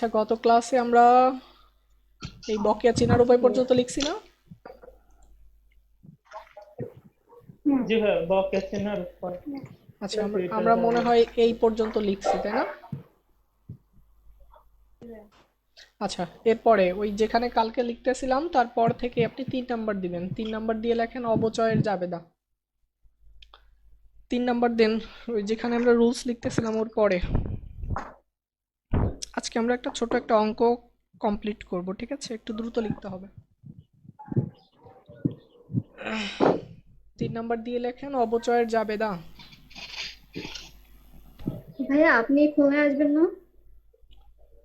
আচ্ছা, গত ক্লাসে আমরা এই বকেয়া চেনার উপায় পর্যন্ত লিখছি না? জি ভাইয়া, বকেয়া চেনার পর আচ্ছা, আমরা ক্যালকুলেটর আমরা মনে যাবে। হয় এই পর্যন্ত লিখছি, তাই না? আচ্ছা, এরপরে ওই যেখানে কালকে লিখতেছিলাম তারপর থেকে আপনি 3 নাম্বার দিবেন। 3 নাম্বার দিয়ে লেখেন অবচয়ের জাবেদা। 3 নাম্বার দেন ওই যেখানে আমরা রুলস লিখতেছিলাম ওর পরে। আজকে আমরা একটা ছোট একটা অঙ্ক কমপ্লিট করব, ঠিক আছে? একটু দ্রুত লিখতে হবে। 3 নাম্বার দিয়ে লেখেন অবচয়ের জাবেদা। ভাইয়া আপনি খুলনায় আসবেন না?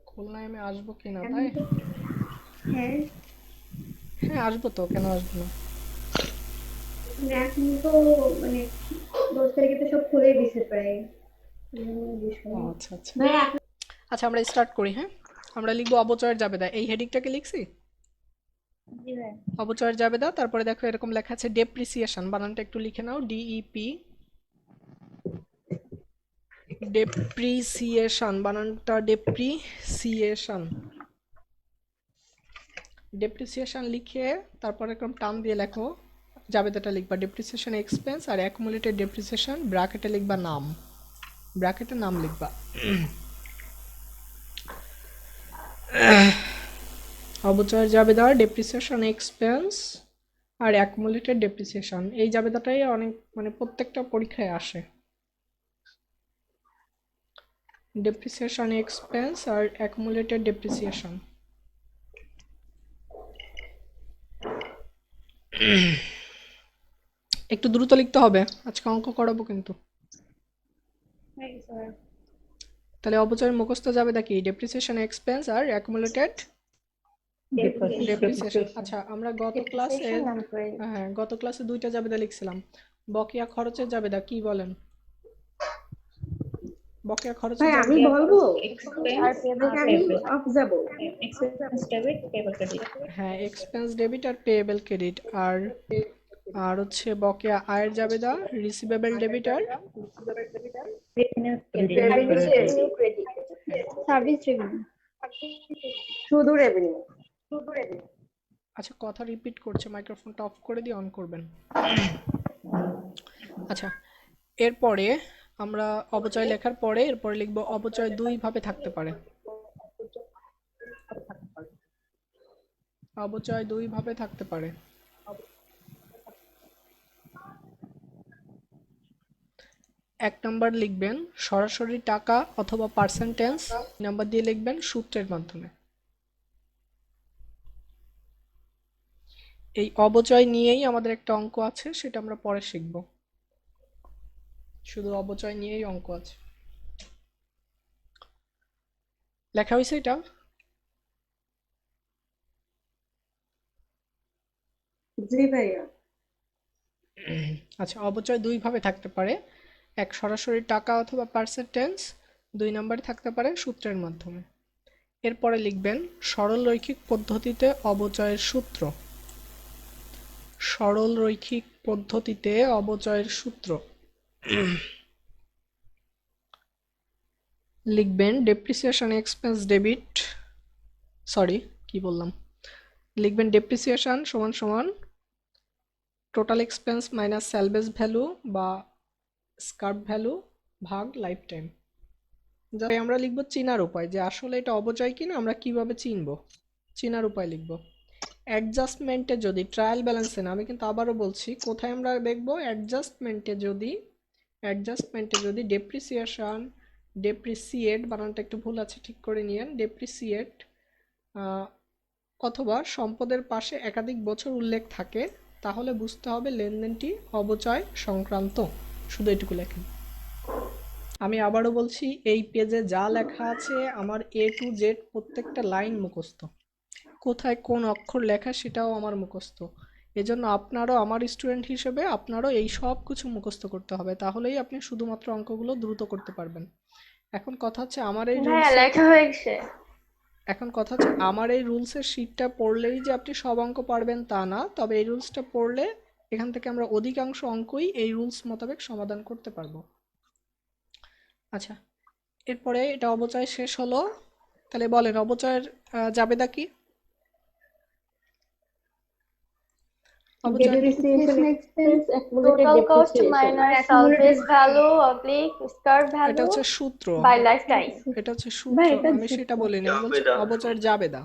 খুলনায় আমি আসবো কিনা এখন তাই? তো হ্যাঁ, হ্যাঁ, আসবো তো, কেন আসবো না? এখন তো মানে 10 তারিখে তো সব খুলে দিছে প্রায়। জিজ্ঞেস ও করলাম। আচ্ছা আচ্ছা। ভাইয়া আপনি আচ্ছা, আমরা স্টার্ট করি, হ্যাঁ? আমরা লিখবো অবচয়ের জাবেদা, এই হেডিংটাকে লিখছি। জি ভাই। অবচয়ের জাবেদা, তারপরে দেখো এরকম লেখা আছে ডেপ্রিসিয়েশন, বানানটা একটু লিখে নাও, ডিইপি। ডেপ্রিসিয়েশন বানানটা ডেপ্রিসিয়েশন। ডেপ্রিসিয়েশন লিখে তারপর এরকম টান দিয়ে লেখো জাবেদাটা লিখবা ডেপ্রিসিয়েশন এক্সপেন্স, আর অ্যাকুমুলেটেড ডেপ্রিসিয়েশন ব্র্যাকেটে লিখবা নাম, ব্র্যাকেটে নাম লিখবা। অবচয়ের জাবেদা, ডেপ্রিসিয়েশন এক্সপেন্স আর অ্যাকুমুলেটেড ডেপ্রিসিয়েশন, এই জাবেদাটাই অনেক মানে প্রত্যেকটা পরীক্ষায় আসে। ডেপ্রিসিয়েশন এক্সপেন্স আর অ্যাকুমুলেটেড ডেপ্রিসিয়েশন। একটু দ্রুত লিখতে হবে, আজকে অঙ্ক করাবো কিন্তু। তাহলে অবচয়ের মুখস্থ জাবেদা কি? ডেপ্রিসিয়েশন এক্সপেন্স আর অ্যাকুমুলেটেড ডেপ্রিসিয়েশন। আচ্ছা, আমরা গত ক্লাসে, ডেপ্রিসিয়েশন নাম করে হ্যাঁ গত ক্লাসে 2টা জাবেদা লিখছিলাম। বকেয়া খরচের জাবেদা কি বলেন? বকেয়া খরচের ভাই আমি জাবেদা। বলবো এক্সপেন্স আর পেমেন্ট আর আমি পেবল। অফ যাব। Expense debit, payable credit. হ্যাঁ, এক্সপেন্স ডেবিট আর পেয়েবল ক্রেডিট। আর আর হচ্ছে বকেয়া আয়ের জাবেদা রিসিভেবল ডেবিট আর revenue revenue credit, service revenue, শুধু রেভিনিউ। আচ্ছা, কথা রিপিট করছে, মাইক্রোফোনটা অফ করে দিয়ে অন করবেন। আচ্ছা, এরপরে আমরা অবচয় লেখার পরে এরপরে লিখব অবচয় দুই ভাবে থাকতে পারে। অবচয় দুই ভাবে থাকতে পারে। 1 নাম্বার লিখবেন সরাসরি টাকা অথবা পার্সেন্টেজ, নাম্বার দিয়ে লিখবেন সূত্রের মাধ্যমে। এই অবচয় নিয়েই আমাদের একটা অঙ্ক আছে, সেটা আমরা পরে শিখব। শুধু অবচয় নিয়েই অঙ্ক আছে। লেখা হয়েছে এটা? জি ভাইয়া। আচ্ছা, অবচয় দুই ভাবে থাকতে পারে। এক, সরাসরি টাকা অথবা পার্সেন্টেজ। 2 নাম্বারে থাকতে পারে সূত্রের মাধ্যমে। এরপরে লিখবেন সরল রৈখিক পদ্ধতিতে অবচয়ের সূত্র। সরল রৈখিক পদ্ধতিতে অবচয়ের সূত্র লিখবেন ডেপ্রিসিয়েশন এক্সপেন্স ডেবিট, সরি কি বললাম, লিখবেন ডেপ্রিসিয়েশন সমান সমান total expense minus salvage value বা স্ক্র্যাপ ভ্যালু ভাগ লাইফ টাইম। যাতে আমরা লিখব চিনার উপায়, যে আসলে এটা অবচয় কিনা আমরা কিভাবে চিনব, চিনার উপায় লিখব। অ্যাডজাস্টমেন্টে যদি ট্রায়াল ব্যালেন্সে না, আমি কিন্তু আবারও বলছি কোথায় আমরা দেখব, অ্যাডজাস্টমেন্টে যদি ডেপ্রিসিয়েশন, ডেপ্রিসিয়েট বানানটা একটু ভুল আছে, ঠিক করে নিয়েন, ডেপ্রিসিয়েট অথবা সম্পদের পাশে একাধিক বছর উল্লেখ থাকে, তাহলে বুঝতে হবে লেনদেনটি অবচয় সংক্রান্ত। শুধু এটুকু লেখেন। আমি আবারও বলছি, এই পেজে যা লেখা আছে আমার A to Z প্রত্যেকটা লাইন মুখস্থ, কোথায় কোন অক্ষর লেখা সেটাও আমার মুখস্থ। এজন্য আপনারও, আমার স্টুডেন্ট হিসেবে আপনারও এই সব কিছু মুখস্থ করতে হবে, তাহলেই আপনি শুধুমাত্র অঙ্কগুলো দ্রুত করতে পারবেন। এখন কথা হচ্ছে আমার এই ভাইয়া রুলসের, লেখা হয়ে গেছে। এখন কথা হচ্ছে আমার এই রুলসের শীটটা পড়লেই যে আপনি সব অঙ্ক পারবেন তা না, তবে এই রুলসটা পড়লে এখান থেকে আমরা অধিকাংশ অঙ্কই এই রুলস মোতাবেক সমাধান করতে পারবো। আচ্ছা, এরপরে এটা অবচয় শেষ হলো। তাহলে বলেন অবচয়ের জাবেদা কি? অবচয় depreciation expense, accumulated Total cost depreciation, minus accumulated salvage value oblique start এটা value হচ্ছে সূত্র, by lifetime. এটা হচ্ছে ভাই সূত্র, এটা আমি সেটা বলিনি, আমি বলছি অবচয়ের জাবেদা।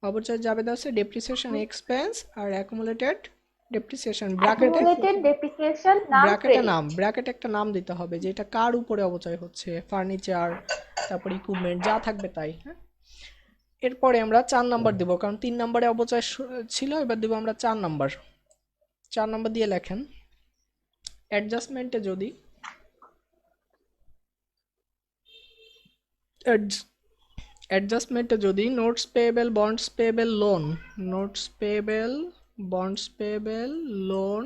অবচয়ের জাবেদা হচ্ছে ডেপ্রিসিয়েশন এক্সপেন্স আর অ্যাকুমুলেটেড ডেপ্রিসিয়েশন। ব্র্যাকেটে Accumulated depreciation নাম ব্র্যাকেটে credit. নাম, ব্র্যাকেটে একটা নাম দিতে হবে যে এটা কার উপরে অবচয় হচ্ছে, ফার্নিচার, তারপর ইকুইপমেন্ট যা থাকবে তাই। হ্যাঁ, এরপরে আমরা 4 নাম্বার দিব, কারণ 3 নাম্বারে অবচয় ছিল, এবার দিব আমরা 4 নাম্বার। 4 নাম্বার দিয়ে লেখেন অ্যাডজাস্টমেন্টে যদি অ্যাডজাস্টমেন্টে যদি notes payable, bonds payable, loan, notes payable, bonds payable, loan,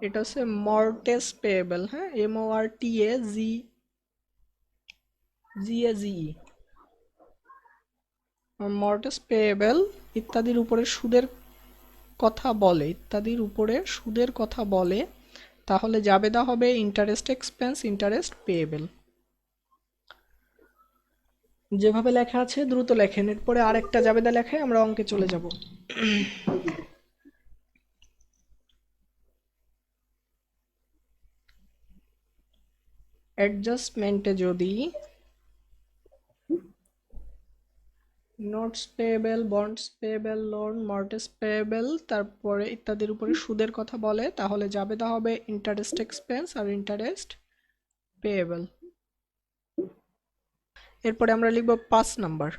এটা হচ্ছে মর্টেজ পেয়েবল। হ্যাঁ, MORTAGE, মর্টেজ পেয়েবল ইত্যাদির উপরে সুদের কথা বলে, ইত্যাদির উপরে সুদের কথা বলে, তাহলে জাবেদা হবে ইন্টারেস্ট এক্সপেন্স, ইন্টারেস্ট পেয়েবল। যেভাবে লেখা আছে দ্রুত লেখেন, এরপরে আরেকটা জাবেদা লেখায় আমরা অঙ্কে চলে যাব। অ্যাডজাস্টমেন্টে যদি notes payable, bonds payable, loan, mortgage payable তারপরে ইত্যাদির উপরে সুদের কথা বলে, তাহলে জাবেদা হবে ইন্টারেস্ট এক্সপেন্স আর ইন্টারেস্ট পেয়েবল। এরপরে আমরা লিখব 5 নাম্বার।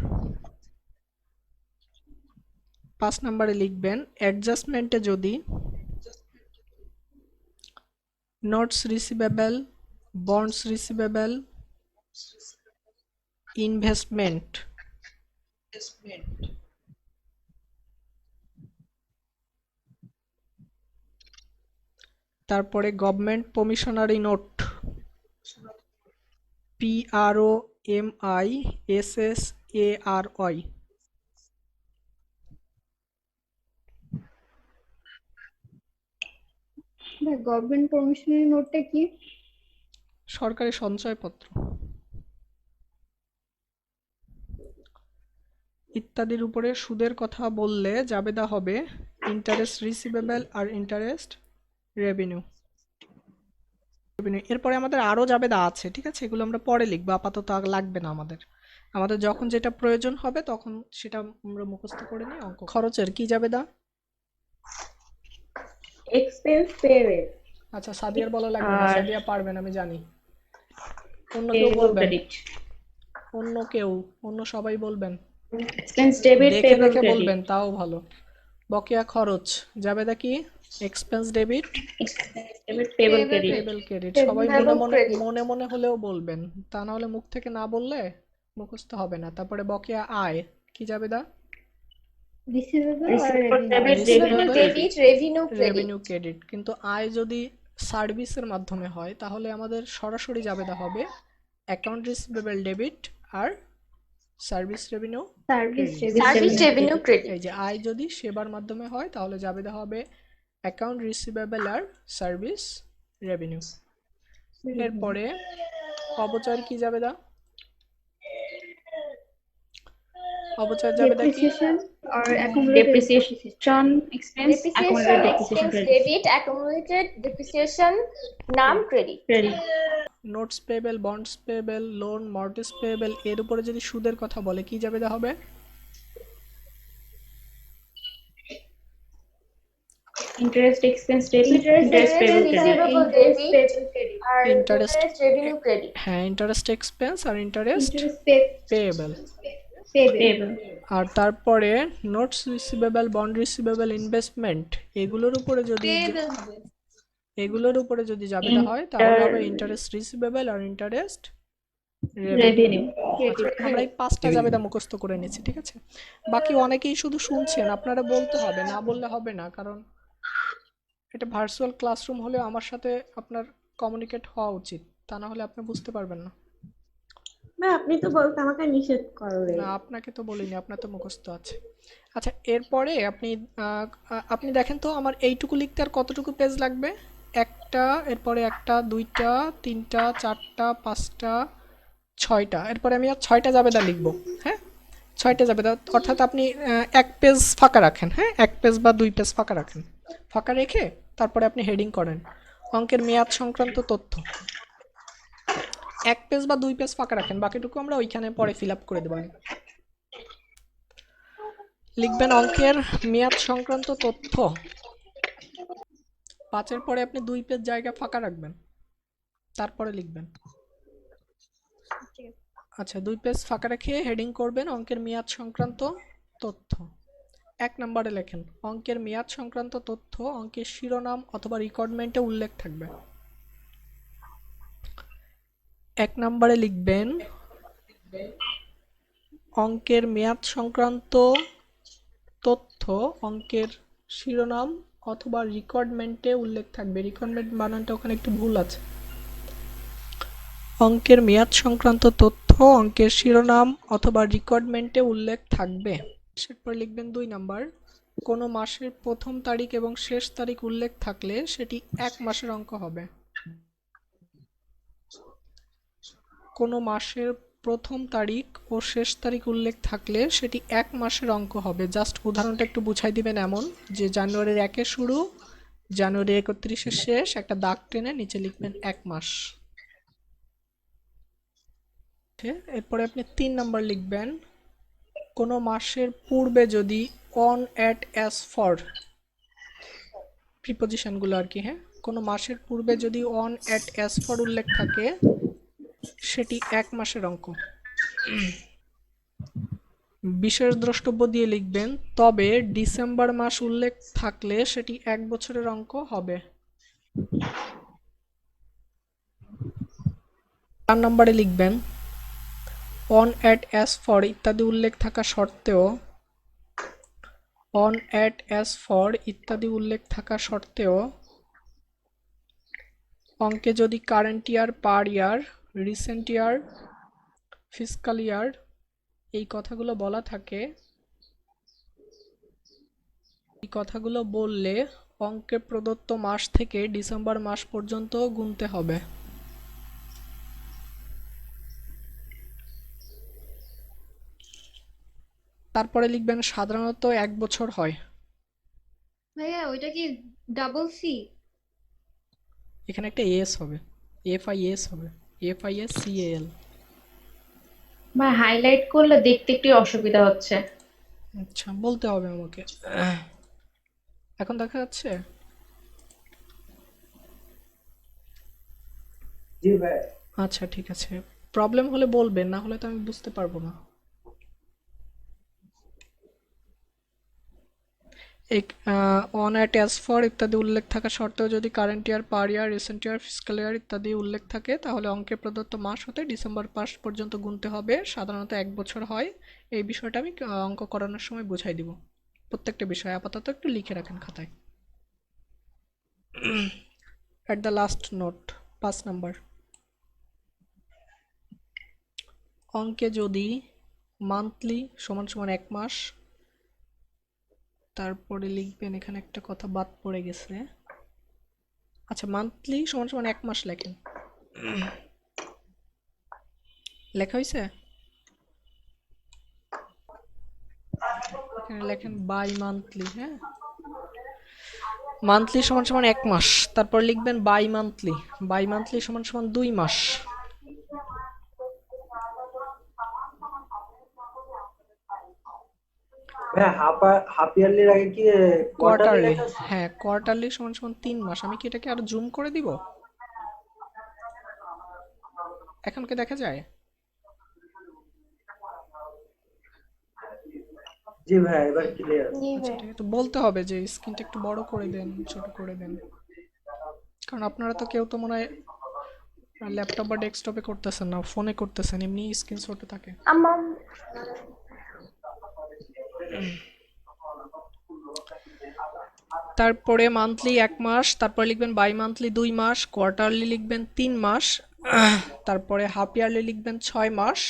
5 নাম্বারে লিখবেন অ্যাডজাস্টমেন্টে যদি notes receivable, bonds receivable, investment, তারপরে government promissory note, PROMISSARY, government promissory নোটটা কি? সরকারি সঞ্চয়পত্র ইত্যাদির উপরে সুদের কথা বললে জাবেদা হবে ইন্টারেস্ট রিসিভেবল আর ইন্টারেস্ট রেভিনিউ। এরপরে আমাদের আরো জাবেদা আছে, ঠিক আছে, এগুলো আমরা পরে লিখবো, আপাতত আর লাগবে না আমাদের। আমাদের যখন যেটা প্রয়োজন হবে তখন সেটা আমরা মুখস্থ করে নিই। অঙ্ক খরচের কি জাবেদা? এক্সপেন্স পেয়েবল, আচ্ছা, সাদিয়ার বলা লাগবে না, আর সাদিয়া পারবেন আমি জানি। অন্য কেউ পেয়েবল বলবেন? ক্রেডিট, অন্য কেউ? অন্য সবাই বলবেন? এক্সপেন্স ডেবিট, দেখে পেয়েবল দেখে ক্রেডিট, বলবেন, তাও ভালো। বকেয়া খরচ জাবেদা কি? Expense debit, debit, payable credit, payable credit. Payable সবাই মনে মনে credit. মনে মনে হলেও বলবেন, তা না হলে মুখ থেকে না বললে মুখস্থ হবে না। তারপরে বকেয়া আয় কি জাবেদা? রিসিভেবল আর receivable debit, Receivable Receivable credit, revenue credit. Revenue credit. কিন্তু আয় যদি সার্ভিসের মাধ্যমে হয় তাহলে আমাদের সরাসরি জাবেদা হবে অ্যাকাউন্ট রিসিভেবল ডেবিট আর service revenue service credit. Service revenue credit. এই যে আয় যদি সেবার মাধ্যমে হয় তাহলে জাবেদা হবে অ্যাকাউন্ট রিসিভেবল আর সার্ভিস রেভিনিউ। এরপরে অবচয়ের কি জাবেদা? অবচয়ের জাবেদা কি? depreciation or accumulated depreciation expense, accumulated Depreciation depreciation expense credit, debit, accumulated depreciation নাম credit. credit, notes payable, bonds payable, loan, mortgage payable এর উপরে যদি সুদের কথা বলে কি জাবেদা হবে? interest expense debit, interest Interest payable credit, receivable debit আর Interest. interest revenue credit. হ্যাঁ, ইন্টারেস্ট এক্সপেন্স আর ইন্টারেস্ট interest পেয়েবল। payable, আর তারপরে notes receivable, bond receivable, investment এগুলোর উপরে যদি জাবেদা হয় তাহলে হবে ইন্টারেস্ট রিসিভেবল আর ইন্টারেস্ট রেভিনিউ। revenue, আমরা এই 5টা জাবেদা মুখস্থ করে নিচ্ছি, ঠিক আছে? বাকি অনেকেই শুধু শুনছেন, আপনারা বলতে হবে, না বললে হবে না, কারণ এটা ভার্চুয়াল ক্লাসরুম হলে আমার সাথে আপনার কমিউনিকেট হওয়া উচিত, তা না হলে আপনি বুঝতে পারবেন না। না আপনি তো বলতে আমাকে নিষেধ করলেন। না, আপনাকে তো বলিনি, আপনার তো মুখস্থ আছে। আচ্ছা, এরপরে আপনি দেখেন তো আমার এইটুকু লিখতে আর কতটুকু পেজ লাগবে? একটা, এরপরে একটা, দুইটা, তিনটা, চারটা, পাঁচটা, 6টা, এরপরে আমি আর 6টা জাবেদা লিখবো। হ্যাঁ, 6টা জাবেদা, অর্থাৎ আপনি 1 পেজ ফাঁকা রাখেন। হ্যাঁ, 1 পেজ বা 2 পেজ ফাঁকা রাখেন। ফাঁকা রেখে তারপরে আপনি হেডিং করেন অঙ্কের মেয়াদ সংক্রান্ত তথ্য। 1 পেজ বা 2 পেজ ফাঁকা রাখেন, বাকিটুকু আমরা ওইখানে পরে ফিল আপ করে দেবো। লিখবেন অঙ্কের মেয়াদ সংক্রান্ত তথ্য। 5-এর পরে আপনি 2 পেজ জায়গা ফাঁকা রাখবেন, তারপরে লিখবেন। আচ্ছা, 2 পেজ ফাঁকা রেখে হেডিং করবেন অঙ্কের মেয়াদ সংক্রান্ত তথ্য। 1 নম্বরে লেখেন অঙ্কের মেয়াদ সংক্রান্ত তথ্য অঙ্কের শিরোনাম অথবা রিকোয়ারমেন্টে উল্লেখ থাকবে। 1 নম্বরে লিখবেন অঙ্কের মেয়াদ সংক্রান্ত তথ্য অঙ্কের শিরোনাম অথবা রিকোয়ারমেন্টে উল্লেখ থাকবে। রিকোয়ারমেন্ট বানানটা ওখানে একটু ভুল আছে। অঙ্কের মেয়াদ সংক্রান্ত তথ্য অঙ্কের শিরোনাম অথবা রিকোয়ারমেন্টে উল্লেখ থাকবে। এরপর লিখবেন 2 নাম্বার, কোনো মাসের প্রথম তারিখ এবং শেষ তারিখ উল্লেখ থাকলে সেটি 1 মাসের অঙ্ক হবে। কোনো মাসের প্রথম তারিখ ও শেষ তারিখ উল্লেখ থাকলে সেটি 1 মাসের অঙ্ক হবে। জাস্ট উদাহরণটা একটু বুঝাই দিবেন, এমন যে জানুয়ারির 1-এ শুরু, জানুয়ারি 31-এ শেষ, একটা দাগ টেনে নিচে লিখবেন 1 মাস। এরপরে আপনি 3 নাম্বার লিখবেন কোনো মাসের পূর্বে যদি অন, অ্যাট, অ্যাজ, ফর, প্রিপোজিশনগুলো আর কি। হ্যাঁ, কোনো মাসের পূর্বে যদি অন, অ্যাট, অ্যাজ, ফর উল্লেখ থাকে সেটি 1 মাসের অঙ্ক। বিশেষ দ্রষ্টব্য দিয়ে লিখবেন তবে ডিসেম্বর মাস উল্লেখ থাকলে সেটি 1 বছরের অঙ্ক হবে। 4 নম্বরে লিখবেন অন, অ্যাট, অ্যাজ, ফর ইত্যাদি উল্লেখ থাকা সত্ত্বেও অন, অ্যাট, অ্যাজ, ফর ইত্যাদি উল্লেখ থাকা সত্ত্বেও অঙ্কে যদি কারেন্ট ইয়ার, পার ইয়ার, রিসেন্ট ইয়ার, ফিসকাল ইয়ার এই কথাগুলো বলা থাকে, এই কথাগুলো বললে অঙ্কে প্রদত্ত মাস থেকে ডিসেম্বর মাস পর্যন্ত গুনতে হবে। তারপরে লিখবেন সাধারণত 1 বছর হয়। ভাইয়া ওইটা কি ডাবল সি? এখানে একটা এস হবে, FIS হবে, FISCAL। ভাই হাইলাইট করলে দেখতে একটু অসুবিধা হচ্ছে। আচ্ছা, বলতে হবে আমাকে। এখন দেখা যাচ্ছে? জি ভাই। আচ্ছা, ঠিক আছে, প্রবলেম হলে বলবেন, না হলে তো আমি বুঝতে পারবো না। অন, অ্যাট, অ্যাজ, ফর ইত্যাদি উল্লেখ থাকা সত্ত্বেও যদি কারেন্ট ইয়ার, পার ইয়ার, রিসেন্ট ইয়ার, ফিসকাল ইয়ার ইত্যাদি উল্লেখ থাকে তাহলে অঙ্কে প্রদত্ত মাস হতে ডিসেম্বর মাস পর্যন্ত গুনতে হবে। সাধারণত 1 বছর হয়। এই বিষয়টা আমি অঙ্ক করানোর সময় বুঝাই দিব। প্রত্যেকটা বিষয় আপাতত একটু লিখে রাখেন খাতায়। At the last note 5 number, অঙ্কে যদি মান্থলি সমান সমান 1 মাস, তারপরে লিখবেন এখানে একটা কথা বাদ পড়ে গেছে। আচ্ছা, মান্থলি সমান সমান 1 মাস লেখেন। লেখা হয়েছে? এখানে লেখেন বাই মান্থলি। হ্যাঁ, মান্থলি সমান সমান 1 মাস, তারপর লিখবেন বাই মান্থলি। বাই মান্থলি সমান সমান 2 মাস। হ্যাঁ, হাফ ইয়ারলির আগে কি কোয়ার্টারলি কোয়ার্টারলি, লেখা আছে? হ্যাঁ, কোয়ার্টারলি সমান সমান 3 মাস। আমি কি এটাকে আরো জুম করে দিব? এখন কি দেখা যায়? জি ভাই, এবার ক্লিয়ার। আচ্ছা, ঠিক আছে, বলতে হবে যে স্ক্রিনটা একটু বড় করে দেন, ছোট করে দেন, কারণ আপনারা তো কেউ তো মনে হয় ল্যাপটপ বা ডেস্কটপে করতেছেন না, ফোনে করতেছেন, এমনি স্ক্রিন ছোট থাকে। আমার তারপরে মান্থলি 1 মাস, তারপরে লিখবেন বাই মান্থলি 2 মাস, কোয়ার্টারলি লিখবেন 3 মাস, তারপরে হাফ ইয়ারলি লিখবেন 6 মাস,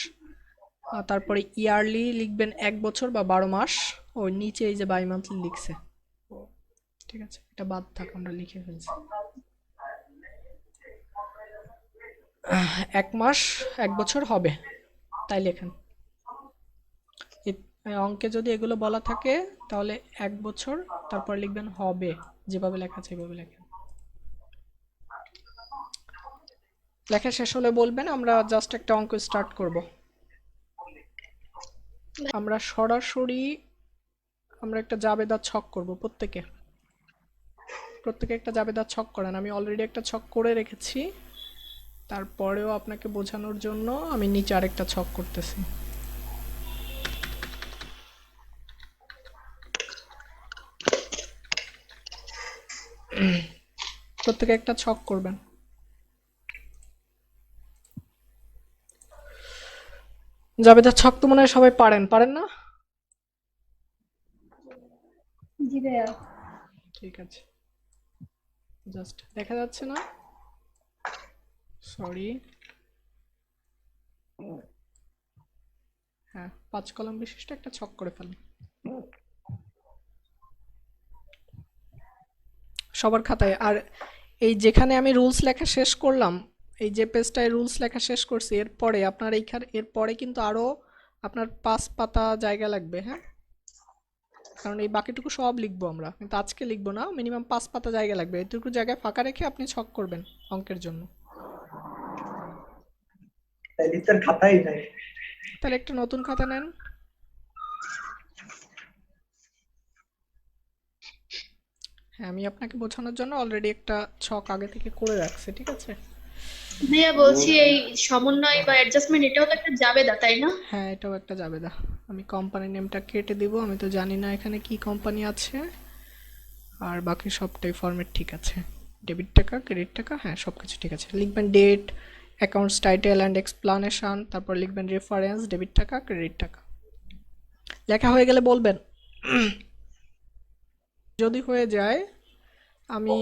তারপরে ইয়ারলি লিখবেন 1 বছর বা 12 মাস। ওই নিচে এই যে বাই মান্থলি লিখছে, ঠিক আছে, এটা বাদ থাক, আমরা লিখে ফেলছি। 1 মাস 1 বছর হবে, তাই লেখেন। অঙ্কে যদি এগুলো বলা থাকে তাহলে 1 বছর, তারপর লিখবেন হবে, যেভাবে লেখা আছে এভাবে লেখেন। লেখা শেষ হলে বলবেন, আমরা জাস্ট একটা অঙ্ক স্টার্ট করব। আমরা সরাসরি একটা জাবেদা ছক করব। প্রত্যেকে একটা জাবেদা ছক করেন। আমি অলরেডি একটা ছক করে রেখেছি, তারপরেও আপনাকে বোঝানোর জন্য আমি নিচে আরেকটা ছক করতেছি। প্রত্যেকে একটা ছক করবেন। জাবেদা ছক তো মনে হয় সবাই পারেন না? জি ভাইয়া। ঠিক আছে, জাস্ট দেখা যাচ্ছে না, সরি। হ্যাঁ, 5 কলাম বিশিষ্ট একটা ছক করে ফেলুন সবার খাতায়। আর এই যেখানে আমি রুলস লেখা শেষ করলাম, এই যে পেজটায় রুলস লেখা শেষ করছি, এরপরে আপনার এরপরে কিন্তু আরো আপনার 5 পাতা জায়গা লাগবে, হ্যাঁ? কারণ এই বাকিটুকু সব লিখবো আমরা, কিন্তু আজকে লিখবো না। মিনিমাম 5 পাতা জায়গা লাগবে। এটুকু জায়গায় ফাঁকা রেখে আপনি ছক করবেন অঙ্কের জন্য। তাইলে তার খাতাই নাই। তাহলে একটা নতুন খাতা নেন। হ্যাঁ, আমি আপনাকে বোঝানোর জন্য অলরেডি একটা ছক আগে থেকে করে রাখছি, ঠিক আছে? ভাইয়া বলছি, এই সমন্বয় বা অ্যাডজাস্টমেন্ট এটাও তো একটা জাবেদা, তাই না? হ্যাঁ, এটাও একটা জাবেদা। আমি কোম্পানি নেমটা কেটে দিব, আমি তো জানি না এখানে কি কোম্পানি আছে। আর বাকি সবটাই ফরম্যাট ঠিক আছে। ডেবিট টাকা, ক্রেডিট টাকা, হ্যাঁ সবকিছু ঠিক আছে। লিখবেন date, accounts title and explanation, তারপর লিখবেন রেফারেন্স, ডেবিট টাকা, ক্রেডিট টাকা। লেখা হয়ে গেলে বলবেন। যদি হয়ে যায়, আমি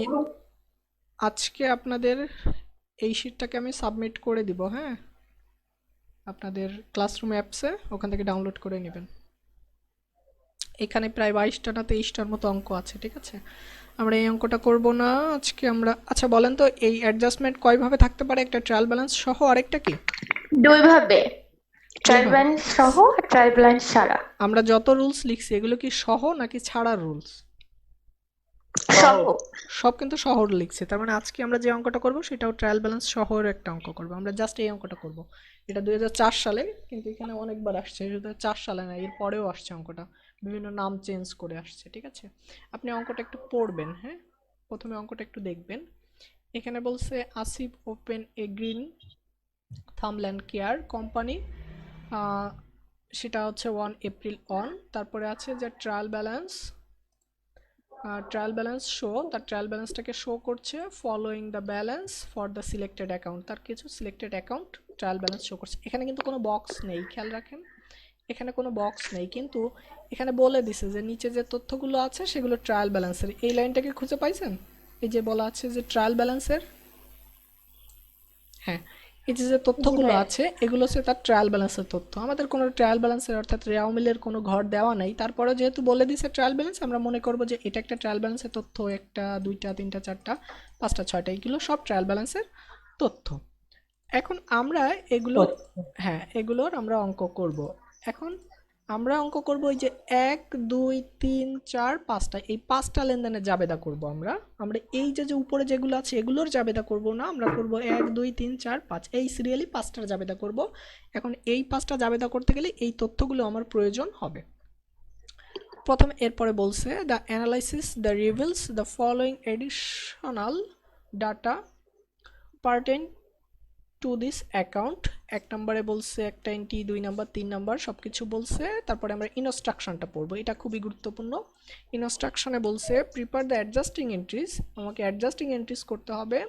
আজকে আপনাদের এই শিটটাকে আমি সাবমিট করে দিব, হ্যাঁ? আপনাদের ক্লাসরুম অ্যাপসে ওখান থেকে ডাউনলোড করে নেবেন। এখানে প্রায় 22টা না 23টার মতো অঙ্ক আছে, ঠিক আছে? আমরা এই অঙ্কটা করব না আজকে। আমরা আচ্ছা বলেন তো, এই অ্যাডজাস্টমেন্ট কয়ভাবে থাকতে পারে? একটা ট্রায়াল ব্যালেন্স সহ, আরেকটা কি? দুইভাবে, ট্রায়াল দুইভাবে। ব্যালেন্স সহ আর ট্রায়াল ব্যালেন্স ছাড়া। আমরা যত রুলস লিখছি এগুলো কি সহ নাকি ছাড়ার রুলস? সহ। সব কিন্তু সহ লিখছি। তার মানে আজকে আমরা যে অঙ্কটা করব সেটাও ট্রায়াল ব্যালেন্স সহর একটা অঙ্ক করব। আমরা জাস্ট এই অঙ্কটা করব। এটা 2004 সালে, কিন্তু এখানে অনেকবার আসছে। 2004 সালে না, এর পরেও আসছে অঙ্কটা, বিভিন্ন নাম চেঞ্জ করে আসছে, ঠিক আছে? আপনি অঙ্কটা একটু পড়বেন, হ্যাঁ? প্রথমে অঙ্কটা একটু দেখবেন। এখানে বলছে Asif open a green থামল্যান্ড care company, সেটা হচ্ছে 1 এপ্রিল অন। তারপরে আছে যে ট্রায়াল ব্যালেন্স শো, তার ট্রায়াল ব্যালেন্সটাকে শো করছে following the balance for the selected account. তার কিছু selected account trial balance show করছে। এখানে কিন্তু কোনো বক্স নেই, খেয়াল রাখেন, এখানে কোনো বক্স নেই, কিন্তু এখানে বলে দিছে যে নিচে যে তথ্যগুলো আছে সেগুলো ট্রায়াল ব্যালেন্সের। এই লাইনটাকে খুঁজে পাইছেন? এই যে বলা আছে যে ট্রায়াল ব্যালেন্সের, হ্যাঁ, এই যে তথ্যগুলো আছে এগুলো হচ্ছে তার ট্রায়াল ব্যালেন্সের তথ্য। আমাদের কোনো ট্রায়াল ব্যালেন্সের অর্থাৎ রেওয়া মিলের কোনো ঘর দেওয়া নাই, তারপরে যেহেতু বলে দিছে ট্রায়াল ব্যালেন্স, আমরা মনে করব যে এটা একটা ট্রায়াল ব্যালেন্সের তথ্য। 1টা 2টা 3টা 4টা 5টা 6টা, এগুলো সব ট্রায়াল ব্যালেন্সের তথ্য। এখন আমরা এগুলো, হ্যাঁ এগুলোর আমরা অঙ্ক করব। এখন আমরা অঙ্ক করব ওই যে 1 2 3 4 5টা, এই 5টা লেনদেনের জাবেদা করব। আমরা এই যে উপরে যেগুলো আছে এগুলোর জাবেদা করব না, আমরা করব 1 2 3 4 5, এই সিরিয়ালি 5টার জাবেদা করব। এখন এই 5টা জাবেদা করতে গেলে এই তথ্যগুলো আমার প্রয়োজন হবে। প্রথম এরপরে বলছে the analysis the reveals the following additional data pertain to this account. 1 নম্বরে বলছে একটা এন্ট্রি, 2 নাম্বার 3 নাম্বার সব কিছু বলছে। তারপরে আমরা ইনস্ট্রাকশনটা পড়বো, এটা খুবই গুরুত্বপূর্ণ। ইনস্ট্রাকশনে বলছে প্রিপেয়ার দ্য অ্যাডজাস্টিং এন্ট্রিজ, আমাকে অ্যাডজাস্টিং এন্ট্রিজ করতে হবে।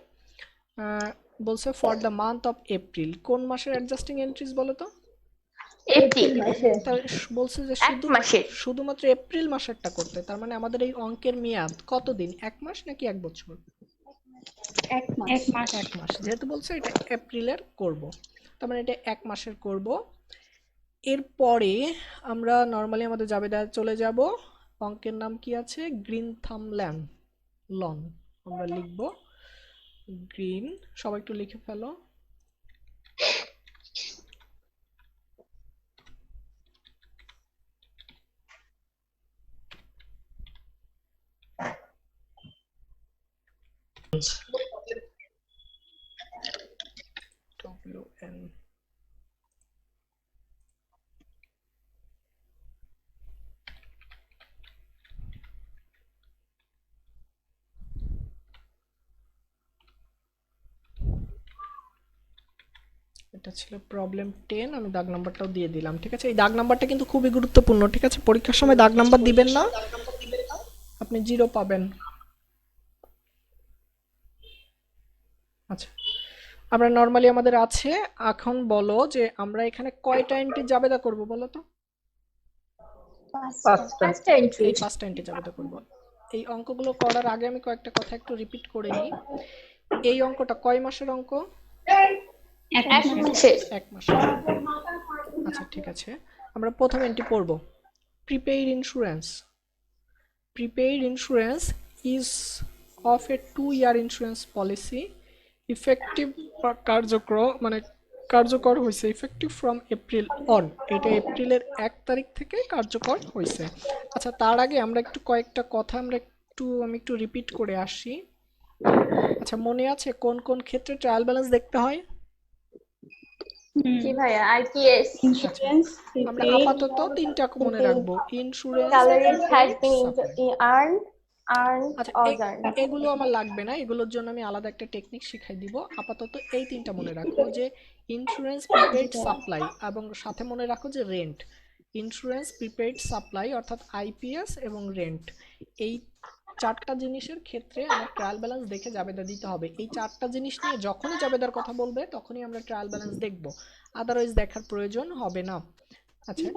বলছে for the month of April. কোন মাসের অ্যাডজাস্টিং এন্ট্রিজ বলো তো? এপ্রিল তাহলে বলছে যে এক মাসের। শুধুমাত্র এপ্রিল মাসেরটা করতে। তার মানে আমাদের এই অঙ্কের মেয়াদ কতদিন? 1 মাস নাকি 1 বছর? 1 মাস। 1 মাস। যেহেতু বলছে এটা এপ্রিলের করব, তার মানে এটা 1 মাসের করব। এরপরে আমরা নর্মালি আমাদের জাবেদায় চলে যাব। অঙ্কের নাম কি আছে? Green thumbland lawn. আমরা লিখব গ্রিন, সবাই একটু লিখে ফেলো, WN এটা ছিল প্রবলেম 10, আমি দাগ নাম্বারটাও দিয়ে দিলাম। ঠিক আছে, এই দাগ নাম্বারটা কিন্তু খুবই গুরুত্বপূর্ণ। ঠিক আছে, পরীক্ষার সময় দাগ নাম্বার দিবেন না, আপনি 0 পাবেন। আচ্ছা, আমরা নরমালি আমাদের আছে। এখন বলো যে আমরা এখানে কয়টা এন্ট্রি জাবেদা করব বলো তো? পাঁচটা এন্ট্রি। এই 5টা এন্ট্রি জাবেদা করব। এই অঙ্কগুলো করার আগে আমি কয়েকটা কথা একটু রিপিট করে নিই। এই অঙ্কটা কয় মাসের অঙ্ক? 1 মাসে। 1 মাসের। আচ্ছা ঠিক আছে, আমরা প্রথম এন্ট্রি পড়ব। Prepaid insurance. Prepaid insurance is of a 2-year insurance policy effective কার্যকর হয়েছে effective from April on, এটা এপ্রিলের 1 তারিখ থেকে কার্যকর হয়েছে। আচ্ছা, তার আগে আমরা একটু কয়েকটা কথা আমি একটু রিপিট করে আসি। আচ্ছা, মনে আছে কোন কোন ক্ষেত্রে ট্রায়াল ব্যালেন্স দেখতে হয়? কি ভাইয়া আইপিএস ইন্স্যুরেন্স আমরা আপাতত 3টা মনে রাখবো, insurance, salaries has been earned আচ্ছা or এগুলো আমার লাগবে না, এগুলোর জন্য আমি আলাদা একটা টেকনিক শিখাই দিব। আপাতত এই 3টা মনে রাখো, যে ইন্স্যুরেন্স, প্রিপেইড, সাপ্লাই, এবং সাথে মনে রাখো যে রেন্ট। ইন্স্যুরেন্স, প্রিপেইড, সাপ্লাই অর্থাৎ আইপিএস এবং রেন্ট, এই 4টা জিনিসের ক্ষেত্রে আমার ট্রায়াল ব্যালেন্স দেখে জাবেদা দিতে হবে। এই 4টা জিনিস নিয়ে যখনই জাবেদার কথা বলবে তখনই আমরা ট্রায়াল ব্যালেন্স দেখব, আদারওয়াইজ দেখার প্রয়োজন হবে না। আচ্ছা,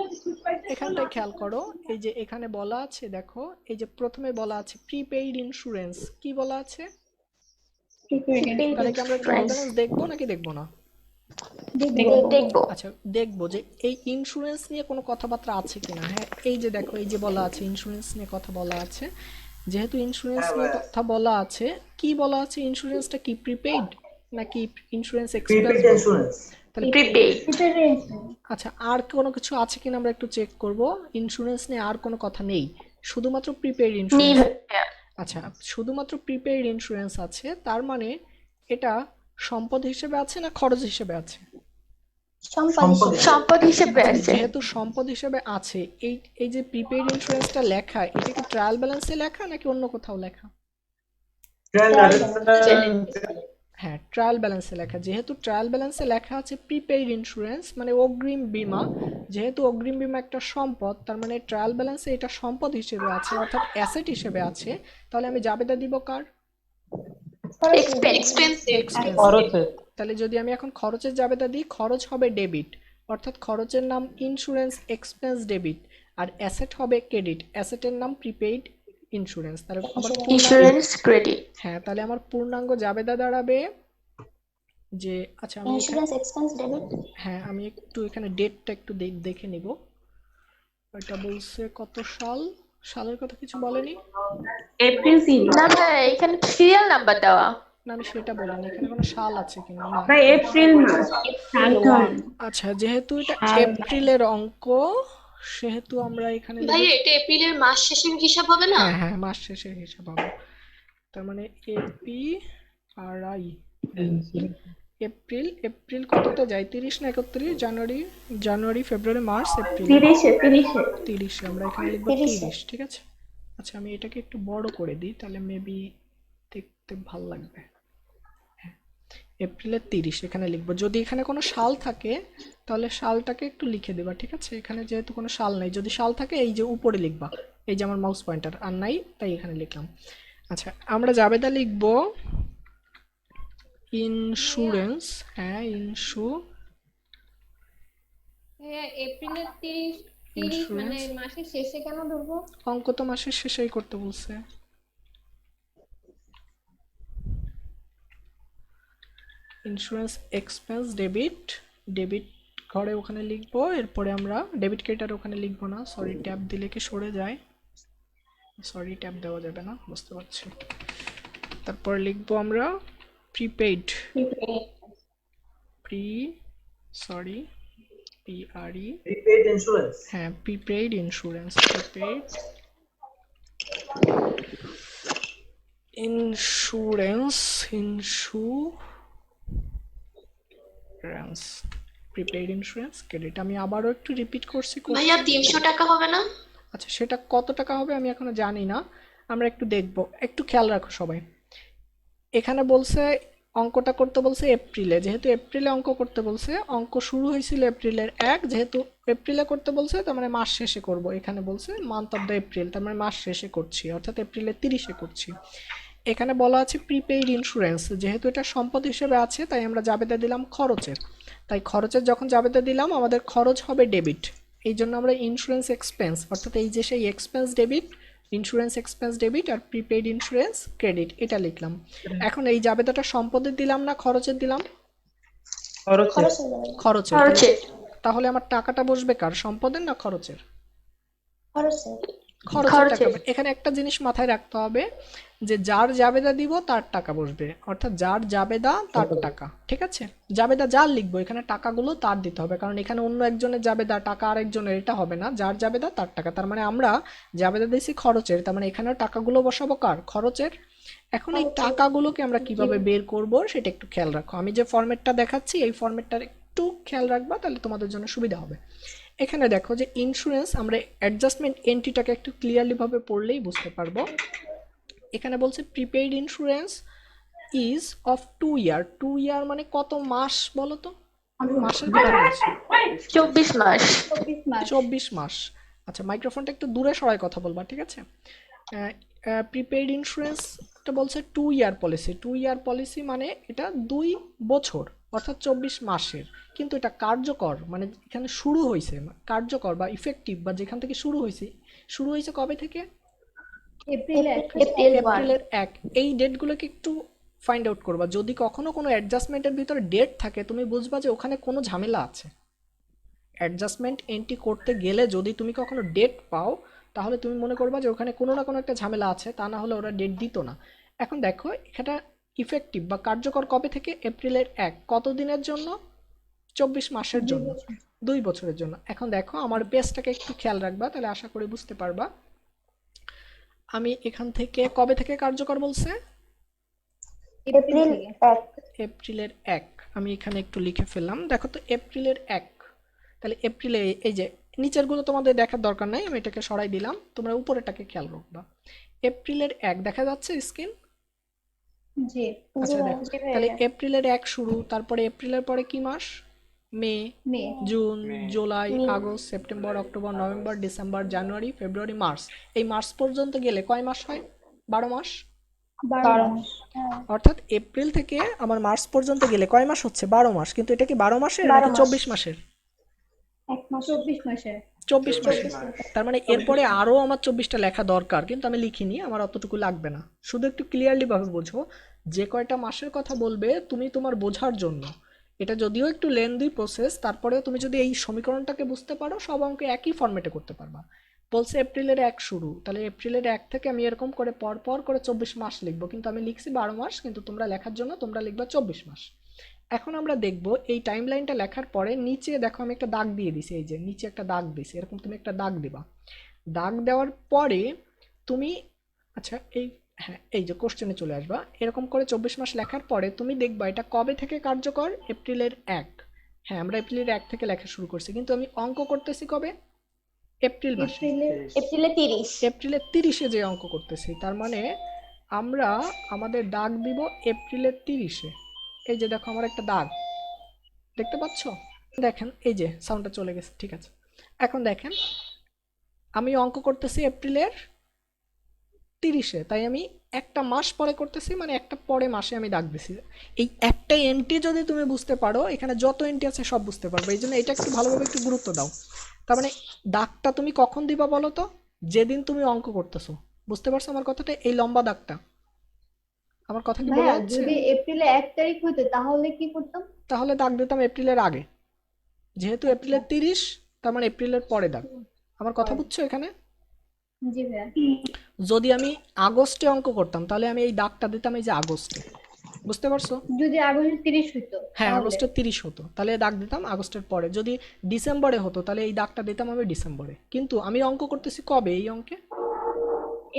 এখানটায় খেয়াল করো, এই যে এখানে বলা আছে, দেখো এই যে প্রথমে বলা আছে প্রিপেইড ইন্স্যুরেন্স, কি বলা আছে? তাহলে কি আমরা ট্রায়াল ব্যালেন্স দেখবো নাকি দেখবো না? দেখবো। আচ্ছা, দেখবো যে এই ইন্স্যুরেন্স নিয়ে কোনো কথাবার্তা আছে কিনা। হ্যাঁ, এই যে দেখো এই যে বলা আছে ইন্স্যুরেন্স নিয়ে কথা বলা আছে। যেহেতু ইন্স্যুরেন্স নিয়ে কথা বলা আছে, কি বলা আছে? ইন্স্যুরেন্সটা কি প্রিপেইড নাকি ইন্স্যুরেন্স এক্সপেন্স? Prepaid insurance. তাহলে প্রিপেইড। আচ্ছা, আর কোনো কিছু আছে কিনা আমরা একটু চেক করব। ইন্স্যুরেন্স নিয়ে আর কোনো কথা নেই, শুধুমাত্র প্রিপেইড ইন্স্যুরেন্স। আচ্ছা, শুধুমাত্র প্রিপেইড ইন্স্যুরেন্স আছে, তার মানে এটা সম্পদ হিসেবে আছে না খরচ হিসেবে আছে? সম্পদ হিসেবে আচ্ছা, আছে। যেহেতু সম্পদ হিসেবে আছে, এই যে প্রিপেইড ইন্স্যুরেন্সটা লেখা, এটা কি ট্রায়াল ব্যালেন্সে লেখা নাকি অন্য কোথাও লেখা? হ্যাঁ, ট্রায়াল ব্যালেন্সে লেখা। যেহেতু ট্রায়াল ব্যালেন্সে লেখা আছে প্রিপেইড ইন্স্যুরেন্স মানে অগ্রিম বীমা, যেহেতু অগ্রিম বীমা একটা সম্পদ, তার মানে ট্রায়াল ব্যালেন্সে এটা সম্পদ হিসেবে আছে অর্থাৎ অ্যাসেট হিসেবে আছে। তাহলে আমি জাবেদা দিব কার? এক্সপেন্স। এক্সপেন্স। তাহলে যদি আমি এখন খরচের জাবেদা দিই, খরচ হবে ডেবিট, অর্থাৎ খরচের নাম ইন্স্যুরেন্স এক্সপেন্স ডেবিট, আর অ্যাসেট হবে ক্রেডিট, অ্যাসেটের নাম প্রিপেইড ইন্স্যুরেন্স। তাহলে আমার ইন্স্যুরেন্স ক্রেডিট। হ্যাঁ, তাহলে আমার পূর্ণাঙ্গ জাবেদা দাঁড়াবে যে, আচ্ছা আমি হ্যাঁ, আমি একটু এখানে ডেটটা একটু দেখে নিব। এটা বলছে কত সাল, সালের কথা কিছু বলেনি। এপ্রিল 3 না ভাই, এখানে সিরিয়াল নাম্বার দেওয়া। না, আমি সেটা বলিনি, এখানে কোনো সাল আছে কিনা না। ভাই এপ্রিল মাস আচ্ছা, যেহেতু এটা এপ্রিলের অঙ্ক, সেহেতু আমরা এখানে ভাই এটা এপ্রিলের মাস শেষের হিসাব হবে না? হ্যাঁ হ্যাঁ, মাস শেষের হিসাব হবে। তার মানে এপি আর আই, এপ্রিল কততে যায়? 30 না 31? জানুয়ারি ফেব্রুয়ারি মার্চ এপ্রিল 30 আমরা এখানে লিখব 30। ঠিক আছে, আচ্ছা আমি এটাকে একটু বড় করে দিই, তাহলে মেবি দেখতে ভালো লাগবে। এপ্রিলের 30 এখানে লিখব। যদি এখানে কোনো সাল থাকে তাহলে সালটাকে একটু লিখে দেবা। ঠিক আছে, এখানে যেহেতু কোনো সাল নাই, যদি সাল থাকে এই যে উপরে লিখবা, এই যে আমার মাউস পয়েন্টার, আর নাই তাই এখানে লিখলাম। আচ্ছা, আমরা জাবেদা লিখব ইন্স্যুরেন্স। হ্যাঁ, এপ্রিলের 30 মানে মাসের শেষে কেন ধরবো? অঙ্ক তো মাসের শেষেই করতে বলছে। ইন্স্যুরেন্স এক্সপেন্স ডেবিট ঘরে ওখানে লিখবো। এরপরে আমরা ডেবিট ক্রেডিট ওখানে লিখবো না, সরি, ট্যাব দিলে কি সরে যায়? সরি, ট্যাব দেওয়া যাবে না, বুঝতে পারছি। তারপর লিখবো আমরা prepaid sorry, PRE, prepaid insurance. হ্যাঁ prepaid insurance, prepaid insurance, prepaid insurance credit. আমি আবারও একটু রিপিট করছি। ভাইয়া 300 টাকা হবে না? আচ্ছা, সেটা কত টাকা হবে আমি এখনো জানি না, আমরা একটু দেখব, একটু খেয়াল রাখো সবাই। এখানে বলছে অঙ্কটা করতে বলছে এপ্রিলে, যেহেতু এপ্রিলে অঙ্ক করতে বলছে, অঙ্ক শুরু হয়েছিল এপ্রিলের 1, যেহেতু এপ্রিলে করতে বলছে তার মানে মাস শেষে করব। এখানে বলছে মান্থ অফ দ্য এপ্রিল, তার মানে মাস শেষে করছি, অর্থাৎ এপ্রিলের 30-এ করছি। এখানে বলা আছে প্রিপেইড ইন্স্যুরেন্স, যেহেতু এটা সম্পদ হিসেবে আছে তাই আমরা জাবেদা দিলাম খরচের। তাই খরচের যখন জাবেদা দিলাম আমাদের খরচ হবে ডেবিট, এই জন্য আমরা ইন্স্যুরেন্স এক্সপেন্স, অর্থাৎ এই যে সেই expense debit, insurance expense debit আর প্রিপেইড ইন্স্যুরেন্স ক্রেডিট, এটা লিখলাম। এখন এই জাবেদাটা সম্পদের দিলাম না খরচের দিলাম? খরচের। তাহলে আমার টাকাটা বসবে কার, সম্পদের না খরচের? খরচের টাকা। এখানে একটা জিনিস মাথায় রাখতে হবে যে যার জাবেদা দিব তার টাকা বসবে, অর্থাৎ যার জাবেদা তার টাকা, ঠিক আছে? জাবেদা যার লিখবো এখানে টাকাগুলো তার দিতে হবে, কারণ এখানে অন্য একজনের জাবেদা টাকা আরেকজনের, এটা হবে না। যার জাবেদা তার টাকা, তার মানে আমরা জাবেদা দিয়েছি খরচের, তার মানে এখানেও টাকাগুলো বসাবো কার, খরচের। এখন এই টাকাগুলোকে আমরা কিভাবে বের করব সেটা একটু খেয়াল রাখো। আমি যে ফরম্যাটটা দেখাচ্ছি এই ফরম্যাটটার একটু খেয়াল রাখবা, তাহলে তোমাদের জন্য সুবিধা হবে। এখানে দেখো যে ইন্স্যুরেন্স, আমরা অ্যাডজাস্টমেন্ট এন্ট্রিটাকে একটু ক্লিয়ারলি ভাবে পড়লেই বুঝতে পারবো। এখানে বলছে প্রিপেইড ইন্স্যুরেন্স ইজ অফ 2 ইয়ার। 2 ইয়ার মানে কত মাস বলো তো? মাসের কথা বলছি। 24 মাস। 24 মাস। আচ্ছা, মাইক্রোফোনটা একটু দূরে সরাই কথা বলবা, ঠিক আছে? প্রিপেইড ইন্স্যুরেন্সটা বলছে 2 ইয়ার পলিসি। 2 ইয়ার পলিসি মানে এটা 2 বছর, অর্থাৎ 24 মাসের। কিন্তু এটা কার্যকর, মানে এখানে শুরু হয়েছে, কার্যকর বা ইফেক্টিভ বা যেখান থেকে শুরু হয়েছে কবে থেকে? এপ্রিলের 1। এই ডেটগুলোকে একটু ফাইন্ড আউট করবা। যদি কখনো কোনো অ্যাডজাস্টমেন্টের ভিতরে ডেট থাকে তুমি বুঝবা যে ওখানে কোনো ঝামেলা আছে। অ্যাডজাস্টমেন্ট এন্ট্রি করতে গেলে যদি তুমি কখনো ডেট পাও তাহলে তুমি মনে করবা যে ওখানে কোনো না কোনো একটা ঝামেলা আছে, তা না হলে ওরা ডেট দিত না। এখন দেখো এটা ইফেক্টিভ বা কার্যকর কবে থেকে? এপ্রিলের 1। কত দিনের জন্য? 24 মাসের জন্য, 2 বছরের জন্য। এখন দেখো আমার পেজটাকে একটু খেয়াল রাখবা, তাহলে আশা করি বুঝতে পারবা। আমি এখান থেকে কবে থেকে কার্যকর বলছে? এপ্রিলের 1। আমি এখানে একটু লিখে ফেললাম, দেখো তো এপ্রিলের 1। তাহলে এপ্রিলে এই যে নিচের গুলো তোমাদের দেখার দরকার নাই, আমি এটাকে সরাই দিলাম, তোমরা উপরেটাকে খেয়াল রাখবা। এপ্রিলের 1 দেখা যাচ্ছে স্ক্রিন? জি। আচ্ছা দেখো, তাহলে এপ্রিলের 1 শুরু, তারপরে এপ্রিলের পরে কি মাস? May, June, July, August, September, October, November, December, January, February, March. এই মার্চ পর্যন্ত গেলে কয় মাস হয়? 12 মাস। 12 মাস। অর্থাৎ এপ্রিল থেকে আমার মার্চ পর্যন্ত গেলে কয় মাস হচ্ছে? 12 মাস। কিন্তু এটা কি 12 মাসের নাকি 24 মাসের? 24 মাসের। 24 মাসের। তার মানে এরপরে আরো আমার 24টা লেখা দরকার, কিন্তু আমি লিখিনি, আমার অতটুকু লাগবে না। শুধু একটু ক্লিয়ারলি ভাবে বোঝো, যে কয়টা মাসের কথা বলবে তুমি তোমার বোঝার জন্য। এটা যদিও একটু লেন্দি প্রসেস, তারপরেও তুমি যদি এই সমীকরণটাকে বুঝতে পারো সব অঙ্ক একই ফরম্যাটে করতে পারবা। বলছে এপ্রিলের 1 শুরু, তাহলে এপ্রিলের 1 থেকে আমি এরকম করে পর করে 24 মাস লিখবো, কিন্তু আমি লিখছি 12 মাস, কিন্তু তোমরা লেখার জন্য তোমরা লিখবা 24 মাস। এখন আমরা দেখব এই টাইম লাইনটা লেখার পরে নিচে দেখো আমি একটা দাগ দিয়ে দিছি, এই যে নিচে একটা দাগ দিছি, এরকম তুমি একটা দাগ দিবা। দাগ দেওয়ার পরে তুমি, আচ্ছা এই, হ্যাঁ এই যে কোশ্চেনে চলে আসবা। এরকম করে 24 মাস লেখার পরে তুমি দেখবা এটা কবে থেকে কার্যকর? এপ্রিলের 1। হ্যাঁ, আমরা এপ্রিলের 1 থেকে লেখা শুরু করছি, কিন্তু আমি অঙ্ক করতেছি কবে? এপ্রিল মাসে। এপ্রিলের 30-এ যে অঙ্ক করতেছি, তার মানে আমরা আমাদের দাগ দিব এপ্রিলের 30-এ। এই যে দেখো আমার একটা দাগ দেখতে পাচ্ছ? দেখেন এই যে সাউন্ডটা চলে গেছে, ঠিক আছে। এখন দেখেন আমি অঙ্ক করতেছি এপ্রিলের 30-এ, তাই আমি একটা মাস পরে করতেছি, মানে একটা পরে মাসে আমি দাগ দিছি। এই একটা এন্ট্রি যদি তুমি বুঝতে পারো, এখানে যত এন্ট্রি আছে সব বুঝতে পারবে। এই জন্য এটা একটু ভালোভাবে একটু গুরুত্ব দাও। তার মানে দাগটা তুমি কখন দিবা বলো তো? যেদিন তুমি অঙ্ক করতেছো। বুঝতে পারছো আমার কথাটা? এই লম্বা দাগটা, আমার কথা কি বোঝা যাচ্ছে? যদি এপ্রিলে 1 তারিখ হতো তাহলে কি করতাম? তাহলে দাগ দিতাম এপ্রিলের আগে, যেহেতু এপ্রিলের 30, তার মানে এপ্রিলের পরে দাগ। আমার কথা বুঝছো এখানে? জি ভাইয়া। যদি আমি আগস্টে অঙ্ক করতাম তাহলে আমি এই দাগটা দিতাম এই যে আগস্টে। বুঝতে পারছো? যদি আগস্ট 30 হতো হ্যাঁ, তাহলে আগস্টের 30 হতো, তাহলে দাগ দিতাম আগস্টের পরে। যদি ডিসেম্বরে হতো তাহলে এই দাগটা দিতাম আমি ডিসেম্বরে। কিন্তু আমি অঙ্ক করতেছি কবে? এই অঙ্কে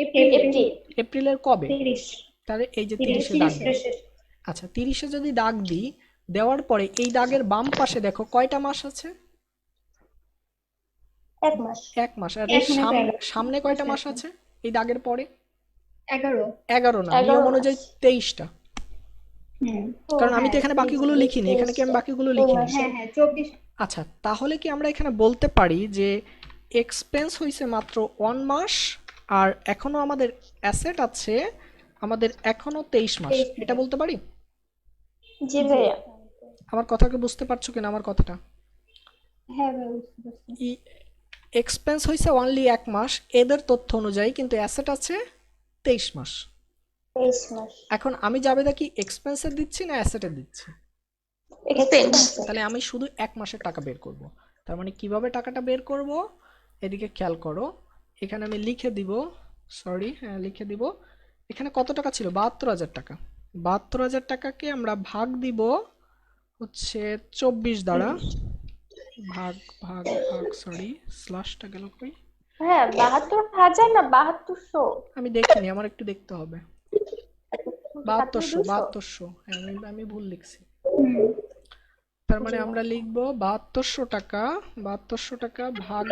এপ্রিল এপ্রিলের কবে? 30 তাহলে এই যে 30-এ দাগ দিই। আচ্ছা, 30-এ যদি দাগ দিই, দেওয়ার পরে এই দাগের বাম পাশে দেখো কয়টা মাস আছে? 1 মাস। 1 মাস। আর এর সামনে কয়টা মাস আছে এই দাগের পরে? 11 11 না, 11 নিয়ম মাস। অনুযায়ী 23টা। কারণ আমি তো হ্যাঁ, এখানে বাকিগুলো লিখিনি, এখানে কি আমি বাকিগুলো লিখিনি? হ্যাঁ হ্যাঁ 24 আচ্ছা, তাহলে কি আমরা এখানে বলতে পারি যে এক্সপেন্স হয়েছে মাত্র 1 মাস, আর এখনো আমাদের অ্যাসেট আছে আমাদের এখনো 23 মাস, এটা বলতে পারি? জি ভাইয়া। আমার কথাকে বুঝতে পারছো কিনা আমার কথাটা? হ্যাঁ ভাই, বুঝতে পারছি। এক্সপেন্স হয়েছে অনলি 1 মাস এদের তথ্য অনুযায়ী, কিন্তু অ্যাসেট আছে 23 মাস। 23 মাস। এখন আমি জাবেদা কি এক্সপেন্সে দিচ্ছি না অ্যাসেটে দিচ্ছি? এক্সপেন্স। তাহলে আমি শুধু 1 মাসের টাকা বের করব। তার মানে কিভাবে টাকাটা বের করব? এদিকে খেয়াল করো, এখানে আমি লিখে দিব, সরি হ্যাঁ লিখে দিব, এখানে কত টাকা ছিল? 72,000 টাকা। 72,000 টাকাকে আমরা ভাগ দিব হচ্ছে 24 দ্বারা, ভাগ ভাগ ভাগ, সরি স্ল্যাশটা গেল কই? হ্যাঁ 72,000 না 7200। আমি দেখিনি, আমার একটু দেখতে হবে। 7200, হ্যাঁ আমি ভুল লিখছি। তার মানে আমরা লিখবো 7200 টাকা, 7200 টাকা ভাগ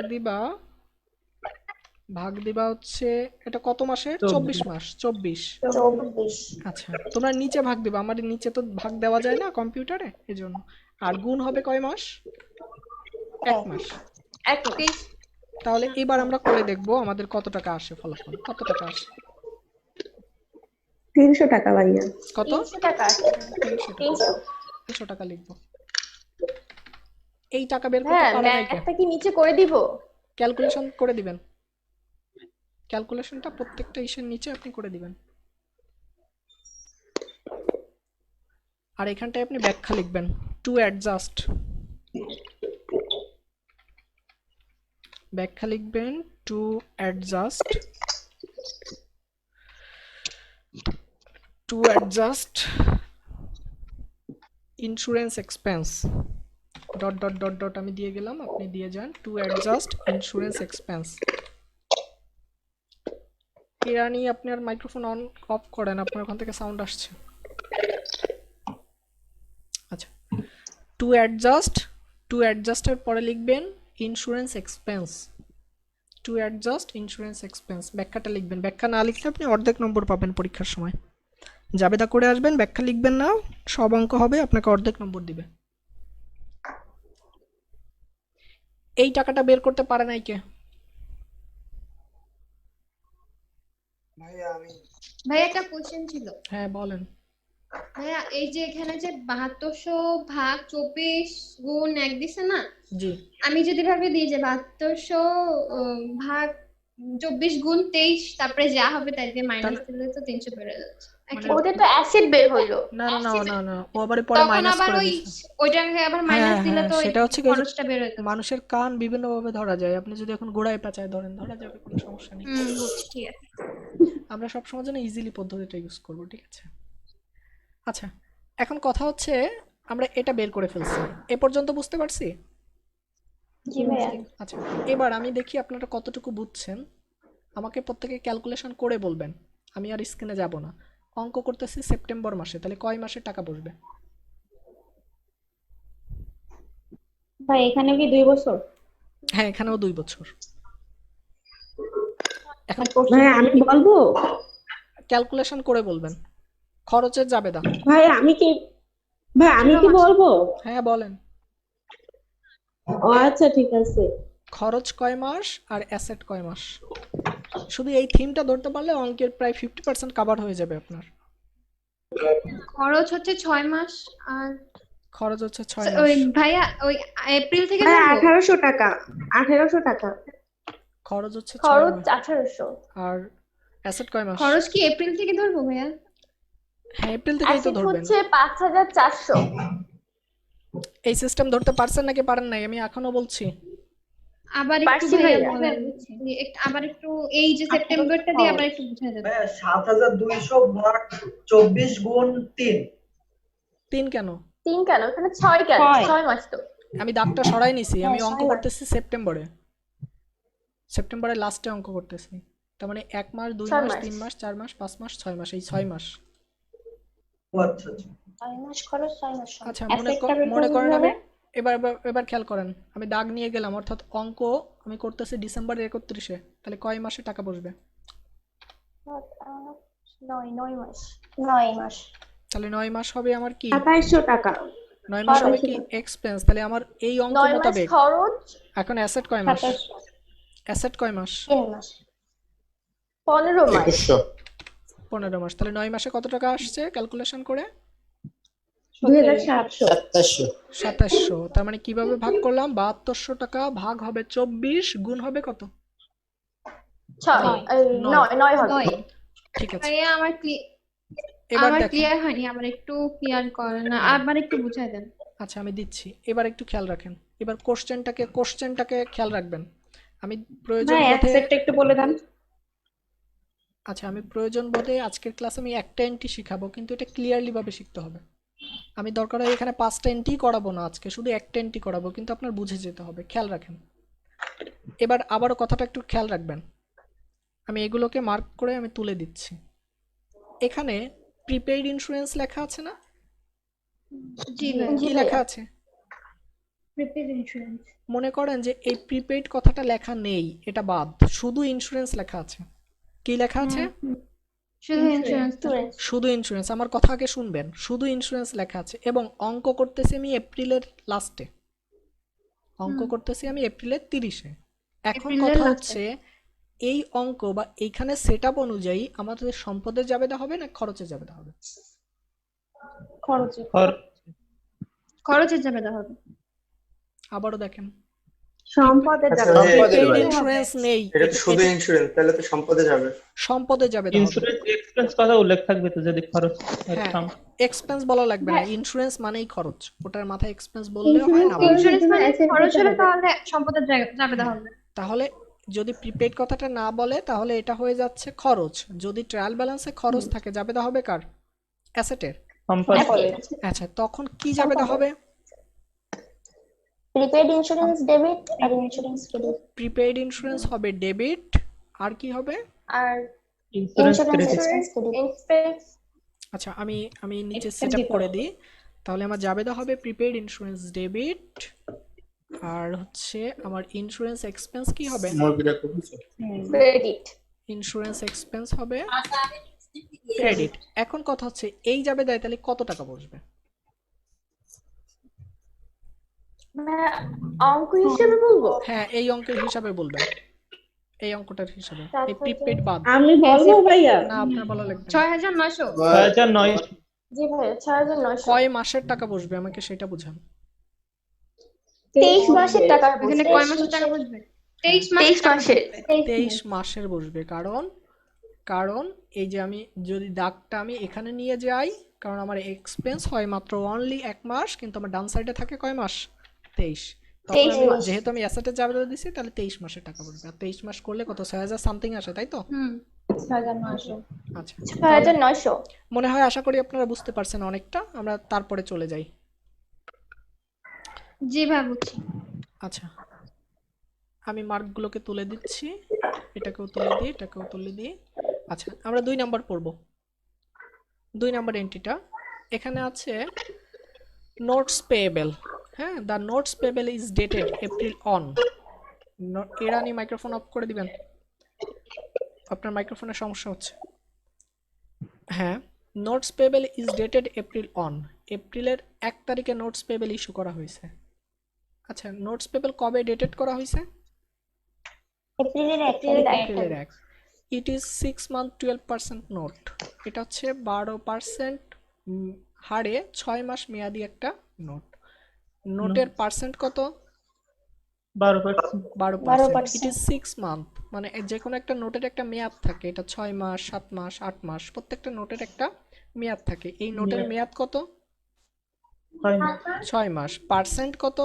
দিবা হচ্ছে, এটা কত মাসের? 24 মাস, 24। 24। আচ্ছা, তোমরা নিচে ভাগ দিবা, আমার নিচে তো ভাগ দেওয়া যায় না কম্পিউটারে, এজন্য। আর গুণ হবে কয় মাস? 1 মাস। 1 মাস। তাহলে এবার আমরা করে দেখব আমাদের কত টাকা আসে, ফলাফল কত টাকা আসে। 300 টাকা ভাইয়া। কত? 300 টাকা। 300 টাকা। 300 টাকা লিখবো। এই টাকা বের করতে হ্যাঁ পারে নাই কে? ম্যাথটা কি নিচে করে দিব? ক্যালকুলেশন করে দিবেন, ক্যালকুলেশনটা প্রত্যেকটা ইসের নিচে আপনি করে দিবেন। আর এখানটায় আপনি ব্যাখ্যা লিখবেন, টু অ্যাডজাস্ট, ব্যাখ্যা লিখবেন to adjust, to adjust insurance expense, dot dot dot dot আমি দিয়ে গেলাম, আপনি দিয়ে যান, টু অ্যাডজাস্ট ইন্স্যুরেন্স এক্সপেন্স। ইরানি আপনার মাইক্রোফোন অন অফ করেন, আপনার ওখান থেকে সাউন্ড আসছে। আচ্ছা, টু অ্যাডজাস্টের পরে লিখবেন insurance expense, to adjust insurance expense, ব্যাখ্যাটা লিখবেন। ব্যাখ্যা না লিখলে আপনি অর্ধেক নম্বর পাবেন পরীক্ষার সময়। জাবেদা করে আসবেন, ব্যাখ্যা লিখবেন না, সব অঙ্ক হবে, আপনাকে অর্ধেক নম্বর দিবে। এই টাকাটা বের করতে পারে নাই কে? ভাইয়া একটা কোশ্চেন ছিল। হ্যাঁ বলেন। ভাইয়া এই যে এখানে যে 7200 ভাগ 24 গুণ 1 দিছে না, জি, আমি যদি ভাবে দিই যে 7200 ভাগ 24 গুণ 23, তারপরে যা হবে তাই দিয়ে মাইনাস দিলে তো 300 বেড়ে যাচ্ছে। মানে ওটা তো অ্যাসিড বের হইলো। না না না না না, ও আবার পরে তখন মাইনাস আবার করে ওই দিছে। ওইটাকে আবার মাইনাস হ্যাঁ দিলে হ্যাঁ, তো ওই সেটা হচ্ছে কি, ওই যে খরচটা বের হতো। মানুষের কান বিভিন্ন ভাবে ধরা যায়, আপনি যদি এখন গোড়ায় পেঁচায় ধরেন ধরা যাবে, কোনো সমস্যা নেই। বুঝছি, ঠিক আছে। আমরা সবসময় যেন ইজিলি পদ্ধতিটা ইউজ করবো, ঠিক আছে? আচ্ছা, এখন কথা হচ্ছে আমরা এটা বের করে ফেলছি, এ পর্যন্ত বুঝতে পারছি? জি ভাইয়া। আচ্ছা, এবার আমি দেখি আপনারা কতটুকু বুঝছেন, আমাকে প্রত্যেকে ক্যালকুলেশন করে বলবেন, আমি আর স্ক্রিনে যাব না। অঙ্ক করতেছি সেপ্টেম্বর মাসে, তাহলে কয় মাসে টাকা বসবে? ভাই এখানে কি 2 বছর? হ্যাঁ, এখানেও 2 বছর। এখন ভাই আমি বলবো? ক্যালকুলেশন করে বলবেন, খরচের জাবেদা। ভাই আমি কি বলবো? হ্যাঁ বলেন। ও আচ্ছা ঠিক আছে। খরচ কয় মাস আর অ্যাসেট কয় মাস? শুধু এই থিমটা ধরতে পারলে অঙ্কের প্রায় 50% কভার হয়ে যাবে আপনার। খরচ হচ্ছে 6 মাস, আর খরচ হচ্ছে 6 ওই মাস, ভাইয়া ওই এপ্রিল থেকে ভাই ধরবো? 1800 টাকা। 1800 টাকা। খরচ হচ্ছে 6 খরচ মাস, 1800। আর অ্যাসেট কয় মাস? খরচ কি এপ্রিল থেকে ধরবো ভাইয়া? হ্যাঁ, এপ্রিল থেকেই তো অ্যাসিড ধরবেন। হচ্ছে 5400। এই সিস্টেম ধরতে পারছেন নাকি পারেন নাই আমি এখনো বলছি? আবার একটু পারছি ভাইয়া ভাইয়া। বলেন, আবার একটু এই যে সেপ্টেম্বরটা দিয়ে আবার একটু বুঝা যাবে। 7200 ভাগ 24 গুণ 3 3 কেন? 3 কেন? এখানে 6 কেন? 6 মাস তো। আমি দাগটা সরাই নিছি, আমি হ্যাঁ, অঙ্ক 6 মাস। করতেছি সেপ্টেম্বরের লাস্টে অঙ্ক করতেছি। তার মানে 1 মাস 2 6 মাস মাস। 3 মাস 4 মাস 5 মাস 6 মাস, এই 6 মাস। ও আচ্ছা আচ্ছা। 6 মাস খরচ 6 মাস সময়। আচ্ছা অ্যাসেটটা বের মনে করবো করেন আমি কিভাবে? এবার খেয়াল করেন, আমি দাগ নিয়ে গেলাম, অর্থাৎ অঙ্ক আমি করতেছি ডিসেম্বরের 31-এ, তাহলে কয় মাসে টাকা বসবে? 9 মাস। 9 মাস। তাহলে 9 মাস হবে আমার কি? 2700 টাকা। 9 মাস হবে 2700 কি টাকা। এক্সপেন্স। তাহলে আমার এই অঙ্ক 9 মাস মোতাবেক খরচ এখন অ্যাসেট কয় মাস? 2700। অ্যাসেট কয় মাস? 3 মাস। 15 মাস। 15 মাস। তাহলে 9 মাসে কত টাকা আসছে ক্যালকুলেশন করে? 2700। 2700। তার মানে কিভাবে ভাগ করলাম? 7200 টাকা ভাগ হবে 24 গুণ হবে কত? 6 9 হবে। 9। ঠিক আছে, ভাইয়া এবার আমার দেখেন। ক্লিয়ার হয়নি, আমার একটু ক্লিয়ার করেন না, আবার একটু বুঝাই দেন। আচ্ছা আমি দিচ্ছি, এবার একটু খেয়াল রাখেন। এবার কোশ্চেনটাকে খেয়াল রাখবেন। আমি প্রয়োজন ভাই বোধে অ্যাসেটটা একটু বলে দেন। আচ্ছা আমি প্রয়োজন বোধে আজকের ক্লাসে আমি একটা এন্ট্রি শিখাবো, কিন্তু এটা ক্লিয়ারলি ভাবে শিখতে হবে। আমি দরকার হয় এখানে 5টা এন্ট্রি করাবো না আজকে, শুধু একটা এন্ট্রি করাবো, কিন্তু আপনার বুঝে যেতে হবে। খেয়াল রাখেন। এবার আবারও কথাটা একটু খেয়াল রাখবেন। আমি এগুলোকে মার্ক করে আমি তুলে দিচ্ছি। এখানে প্রিপেইড ইন্স্যুরেন্স লেখা আছে না? জি ভাই। কি লেখা আছে? Prepaid insurance. মনে করেন যে এই প্রিপেইড কথাটা লেখা নেই, এটা বাদ, শুধু ইন্স্যুরেন্স লেখা আছে। কি লেখা আছে? শুধু ইন্স্যুরেন্স। শুধু ইন্স্যুরেন্স। আমার কথা আগে শুনবেন, শুধু ইন্স্যুরেন্স লেখা আছে। এবং অঙ্ক করতেছি আমি এপ্রিলের লাস্টে, অঙ্ক করতেছি আমি এপ্রিলের 30-এ। এখন এপ্রিলের কথা last এ। হচ্ছে এই অঙ্ক বা এইখানে সেটআপ অনুযায়ী আমাদের সম্পদের জাবেদা হবে না খরচের জাবেদা হবে? খরচে। খরচের জাবেদা হবে। আবারও দেখেন, সম্পদের আচ্ছা, যাবে। সম্পদের প্রিপেইড ভাই। ইন্স্যুরেন্স নেই, এটা তো শুধু ইন্স্যুরেন্স, তাহলে তো সম্পদে যাবে। সম্পদের জাবেদা হবে। ইন্স্যুরেন্স এক্সপেন্স কথা উল্লেখ থাকবে তো, যদি খরচ আর হ্যাঁ, সাম। এক্সপেন্স বলা লাগবে না, ইন্স্যুরেন্স মানেই খরচ। ওটার মাথায় এক্সপেন্স বললেও হয় না বললেও হয়। ইন্স্যুরেন্স মানে খরচ হলে তাহলে সম্পদের জাবেদা হবে। তাহলে যদি প্রিপেইড কথাটা না বলে তাহলে এটা হয়ে যাচ্ছে খরচ। যদি ট্রায়াল ব্যালেন্সে খরচ থাকে জাবেদা হবে কার? অ্যাসেটের। সম্পদ। আচ্ছা তখন কি জাবেদা হবে? প্রিপেড ইন্স্যুরেন্স ডেবিট আর ইন্স্যুরেন্স ক্রেডিট। প্রিপেইড ইন্স্যুরেন্স হবে ডেবিট, আর কি হবে? আর ইন্স্যুরেন্স ক্রেডিট। Insurance credit. আচ্ছা আমি নিচে Expense সেটআপ করে দিতে দিই। তাহলে আমার জাবেদা হবে প্রিপেইড ইন্স্যুরেন্স ডেবিট, আর হচ্ছে আমার ইন্স্যুরেন্স এক্সপেন্স কি হবে? ক্রেডিট। ইন্স্যুরেন্স এক্সপেন্স হবে ক্রেডিট। এখন কথা হচ্ছে এই জাবেদায় তাহলে কত টাকা বসবে? অঙ্ক হিসেবে বলবো। হ্যাঁ এই অঙ্কের হিসাবে বলবেন, এই অঙ্কটার হিসাবে, এই প্রিপেড বাদ। আমি বলবো ভাইয়া। না আপনার বলা লাগবে না। 6900। 2009। জি ভাই 6900। কয় মাসের টাকা বসবে আমাকে সেটা বুঝান। 23 মাসের টাকা এখানে কয় মাসের টাকা বসবে? 23 মাসের। 23 মাসের বসবে। কারণ এই যে আমি যদি দাগটা আমি এখানে নিয়ে যাই, কারণ আমার এক্সপেন্স হয় মাত্র অনলি 1 মাস, কিন্তু আমার ডান সাইডে থাকে কয় মাস? 23। তখন আমি যেহেতু আমি অ্যাসেটের জাবেদা দিছি তাহলে 23 মাসের টাকা বসবে। আর 23 মাস করলে কত? 6000 সামথিং আসে, তাই তো? 6900। আচ্ছা 6900। মনে হয়, আশা করি আপনারা বুঝতে পারছেন অনেকটা। আমরা তারপরে চলে যাই। জি ভাই বুঝছি। আচ্ছা আমি মার্কগুলোকে তুলে দিচ্ছি, এটাকেও তুলে দিই, এটাকেও তুলে দিই। আচ্ছা আমরা 2 নাম্বার পড়ব। 2 নাম্বার এন্ট্রিটা এখানে আছে নোটস পেয়েবল। হ্যাঁ, the notes payable is dated April on. এরানি মাইক্রোফোন অফ করে দিবেন, আপনার মাইক্রোফোনের সমস্যা হচ্ছে। হ্যাঁ, notes payable is dated April on. এপ্রিলের 1 তারিখে নোটস পেয়েবল ইস্যু করা হয়েছে। আচ্ছা নোটস পেয়েবল কবে ডেটেড করা হয়েছে? এপ্রিলের 1 এপ্রিলের 1। It is 6 month 12% note. এটা হচ্ছে 12% হারে 6 মাস মেয়াদি একটা নোট। নোটের পার্সেন্ট কত? 12%। 12%। ইট ইজ 6 মান্থ, মানে যে কোনো একটা নোটের একটা মেয়াদ থাকে। এটা 6 মাস 7 মাস 8 মাস, প্রত্যেকটা নোটের একটা মেয়াদ থাকে। এই নোটের মেয়াদ কত? 6 মাস। পার্সেন্ট কত?